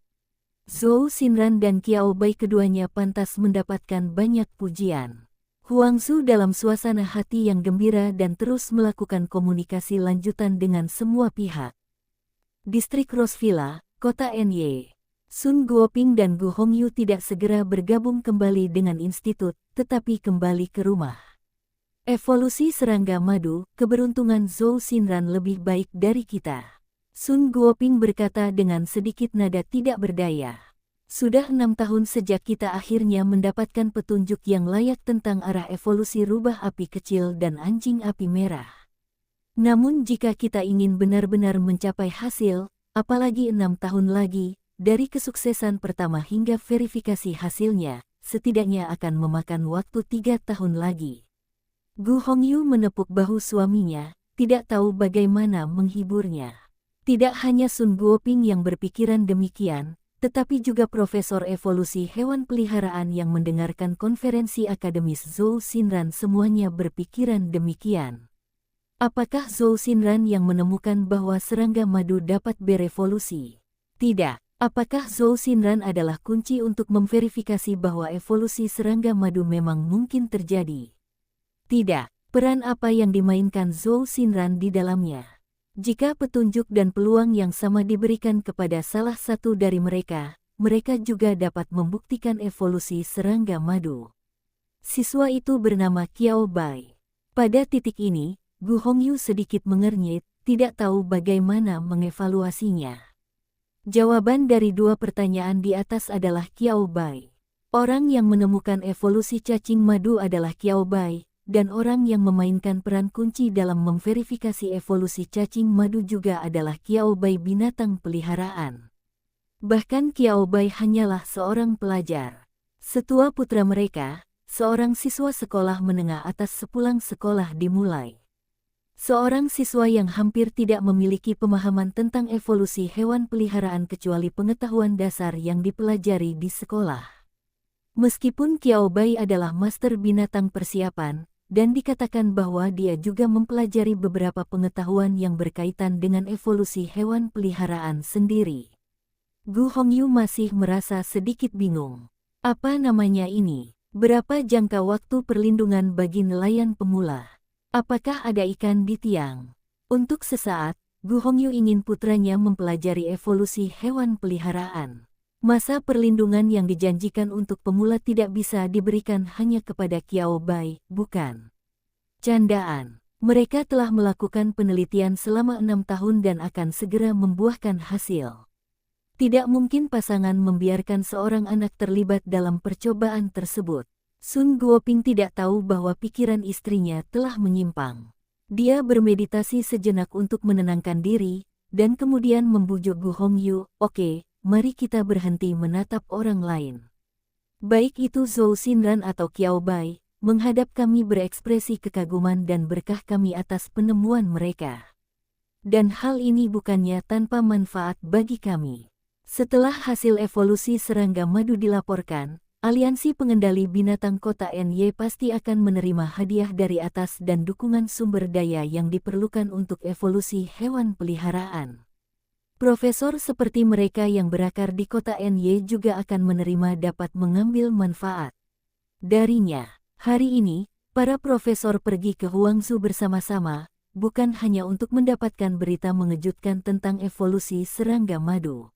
Zhou Xinran dan Qiao Bai keduanya pantas mendapatkan banyak pujian. Huangzu dalam suasana hati yang gembira dan terus melakukan komunikasi lanjutan dengan semua pihak. Distrik Rosvilla, Kota Ny. Sun Guoping dan Gu Hongyu tidak segera bergabung kembali dengan institut, tetapi kembali ke rumah. Evolusi serangga madu, keberuntungan Zhou Xinran lebih baik dari kita. Sun Guoping berkata dengan sedikit nada tidak berdaya. Sudah 6 tahun sejak kita akhirnya mendapatkan petunjuk yang layak tentang arah evolusi rubah api kecil dan anjing api merah. Namun jika kita ingin benar-benar mencapai hasil, apalagi 6 tahun lagi, dari kesuksesan pertama hingga verifikasi hasilnya, setidaknya akan memakan waktu 3 tahun lagi. Gu Hongyu menepuk bahu suaminya, tidak tahu bagaimana menghiburnya. Tidak hanya Sun Guoping yang berpikiran demikian, tetapi juga Profesor Evolusi Hewan Peliharaan yang mendengarkan konferensi akademis Zhou Xinran semuanya berpikiran demikian. Apakah Zhou Xinran yang menemukan bahwa serangga madu dapat berevolusi? Tidak. Apakah Zhou Xinran adalah kunci untuk memverifikasi bahwa evolusi serangga madu memang mungkin terjadi? Tidak. Peran apa yang dimainkan Zhou Xinran di dalamnya? Jika petunjuk dan peluang yang sama diberikan kepada salah satu dari mereka, mereka juga dapat membuktikan evolusi serangga madu. Siswa itu bernama Qiao Bai. Pada titik ini, Gu Hongyu sedikit mengernyit, tidak tahu bagaimana mengevaluasinya. Jawaban dari dua pertanyaan di atas adalah Qiao Bai. Orang yang menemukan evolusi cacing madu adalah Qiao Bai, dan orang yang memainkan peran kunci dalam memverifikasi evolusi cacing madu juga adalah Qiao Bai binatang peliharaan. Bahkan Qiao Bai hanyalah seorang pelajar. Setua putra mereka, seorang siswa sekolah menengah atas sepulang sekolah dimulai. Seorang siswa yang hampir tidak memiliki pemahaman tentang evolusi hewan peliharaan kecuali pengetahuan dasar yang dipelajari di sekolah. Meskipun Qiao Bai adalah master binatang persiapan, dan dikatakan bahwa dia juga mempelajari beberapa pengetahuan yang berkaitan dengan evolusi hewan peliharaan sendiri. Gu Hongyu masih merasa sedikit bingung. Apa namanya ini? Berapa jangka waktu perlindungan bagi nelayan pemula? Apakah ada ikan di tiang? Untuk sesaat, Gu Hongyu ingin putranya mempelajari evolusi hewan peliharaan. Masa perlindungan yang dijanjikan untuk pemula tidak bisa diberikan hanya kepada Qiao Bai, bukan? Candaan. Mereka telah melakukan penelitian selama 6 tahun dan akan segera membuahkan hasil. Tidak mungkin pasangan membiarkan seorang anak terlibat dalam percobaan tersebut. Sun Guoping tidak tahu bahwa pikiran istrinya telah menyimpang. Dia bermeditasi sejenak untuk menenangkan diri, dan kemudian membujuk Gu Hongyu, "Oke, mari kita berhenti menatap orang lain. Baik itu Zhou Xinran atau Qiao Bai, menghadap kami berekspresi kekaguman dan berkah kami atas penemuan mereka. Dan hal ini bukannya tanpa manfaat bagi kami." Setelah hasil evolusi serangga madu dilaporkan, Aliansi Pengendali Binatang Kota Ny pasti akan menerima hadiah dari atas dan dukungan sumber daya yang diperlukan untuk evolusi hewan peliharaan. Profesor seperti mereka yang berakar di kota Ny juga akan menerima dapat mengambil manfaat darinya. Hari ini, para profesor pergi ke Huangzu bersama-sama, bukan hanya untuk mendapatkan berita mengejutkan tentang evolusi serangga madu.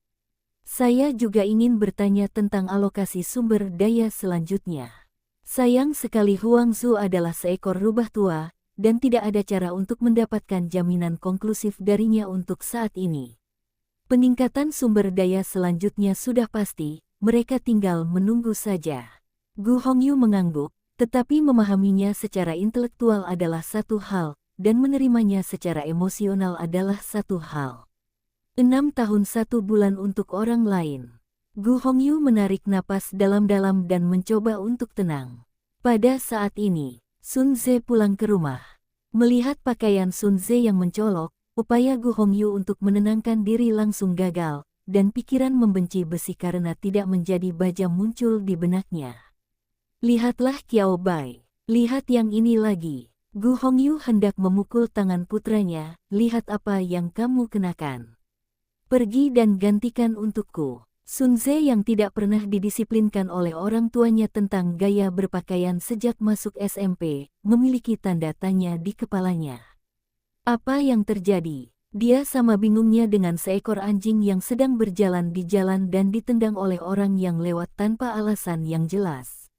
Saya juga ingin bertanya tentang alokasi sumber daya selanjutnya. Sayang sekali Huangzu adalah seekor rubah tua, dan tidak ada cara untuk mendapatkan jaminan konklusif darinya untuk saat ini. Peningkatan sumber daya selanjutnya sudah pasti, mereka tinggal menunggu saja. Gu Hongyu mengangguk, tetapi memahaminya secara intelektual adalah satu hal, dan menerimanya secara emosional adalah satu hal. 6 tahun 1 bulan untuk orang lain. Gu Hongyu menarik napas dalam-dalam dan mencoba untuk tenang. Pada saat ini, Sun Ze pulang ke rumah. Melihat pakaian Sun Ze yang mencolok, upaya Gu Hongyu untuk menenangkan diri langsung gagal, dan pikiran membenci besi karena tidak menjadi baja muncul di benaknya. Lihatlah Qiao Bai. Lihat yang ini lagi. Gu Hongyu hendak memukul tangan putranya. Lihat apa yang kamu kenakan. Pergi dan gantikan untukku. Sun Ze yang tidak pernah didisiplinkan oleh orang tuanya tentang gaya berpakaian sejak masuk SMP, memiliki tanda tanya di kepalanya. Apa yang terjadi? Dia sama bingungnya dengan seekor anjing yang sedang berjalan di jalan dan ditendang oleh orang yang lewat tanpa alasan yang jelas.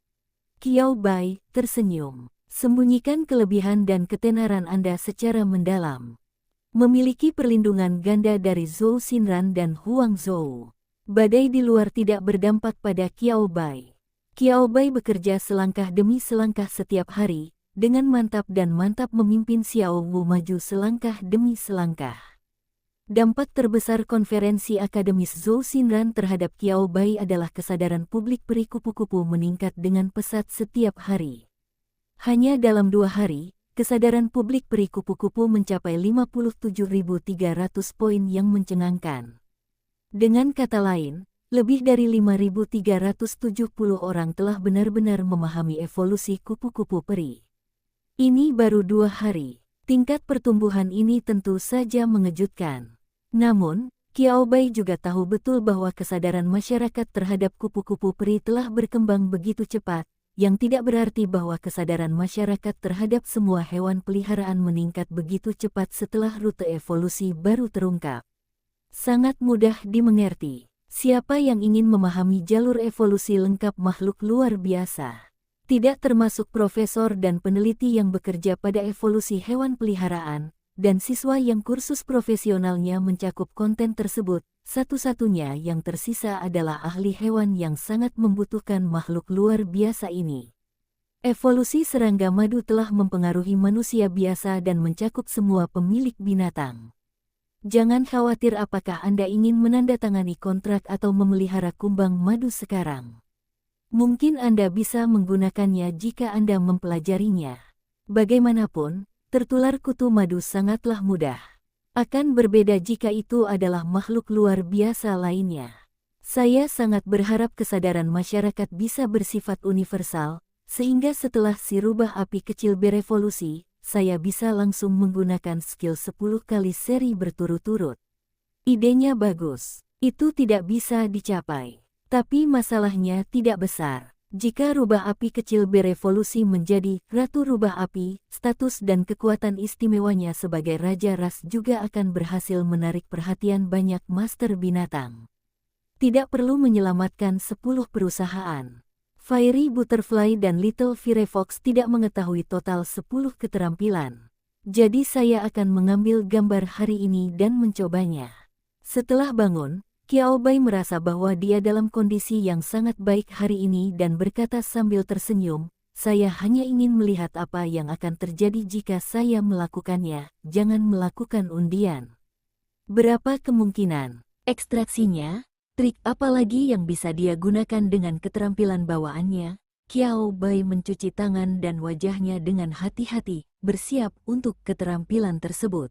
Qiao Bai tersenyum. Sembunyikan kelebihan dan ketenaran Anda secara mendalam. Memiliki perlindungan ganda dari Zhou Xinran dan Huang Zhou. Badai di luar tidak berdampak pada Qiao Bai. Qiao Bai bekerja selangkah demi selangkah setiap hari, dengan mantap dan mantap memimpin Xiao Wu maju selangkah demi selangkah. Dampak terbesar konferensi akademis Zhou Xinran terhadap Qiao Bai adalah kesadaran publik peri kupu-kupu meningkat dengan pesat setiap hari. Hanya dalam 2 hari, kesadaran publik peri kupu-kupu mencapai 57.300 poin yang mencengangkan. Dengan kata lain, lebih dari 5.370 orang telah benar-benar memahami evolusi kupu-kupu peri. Ini baru 2 hari. Tingkat pertumbuhan ini tentu saja mengejutkan. Namun, Qiao Bai juga tahu betul bahwa kesadaran masyarakat terhadap kupu-kupu peri telah berkembang begitu cepat, yang tidak berarti bahwa kesadaran masyarakat terhadap semua hewan peliharaan meningkat begitu cepat setelah rute evolusi baru terungkap. Sangat mudah dimengerti. Siapa yang ingin memahami jalur evolusi lengkap makhluk luar biasa, tidak termasuk profesor dan peneliti yang bekerja pada evolusi hewan peliharaan, dan siswa yang kursus profesionalnya mencakup konten tersebut, satu-satunya yang tersisa adalah ahli hewan yang sangat membutuhkan makhluk luar biasa ini. Evolusi serangga madu telah mempengaruhi manusia biasa dan mencakup semua pemilik binatang. Jangan khawatir apakah Anda ingin menandatangani kontrak atau memelihara kumbang madu sekarang. Mungkin Anda bisa menggunakannya jika Anda mempelajarinya. Bagaimanapun, tertular kutu madu sangatlah mudah. Akan berbeda jika itu adalah makhluk luar biasa lainnya. Saya sangat berharap kesadaran masyarakat bisa bersifat universal, sehingga setelah si rubah api kecil berevolusi, saya bisa langsung menggunakan skill 10 kali seri berturut-turut. Idenya bagus. Itu tidak bisa dicapai. Tapi masalahnya tidak besar. Jika rubah api kecil berevolusi menjadi Ratu Rubah Api, status dan kekuatan istimewanya sebagai Raja Ras juga akan berhasil menarik perhatian banyak master binatang. Tidak perlu menyelamatkan 10 perusahaan. Fairy Butterfly dan Little Firefox tidak mengetahui total 10 keterampilan. Jadi saya akan mengambil gambar hari ini dan mencobanya. Setelah bangun, Qiao Bai merasa bahwa dia dalam kondisi yang sangat baik hari ini dan berkata sambil tersenyum, saya hanya ingin melihat apa yang akan terjadi jika saya melakukannya, jangan melakukan undian. Berapa kemungkinan ekstraksinya? Trik apa lagi yang bisa dia gunakan dengan keterampilan bawaannya? Qiao Bai mencuci tangan dan wajahnya dengan hati-hati, bersiap untuk keterampilan tersebut.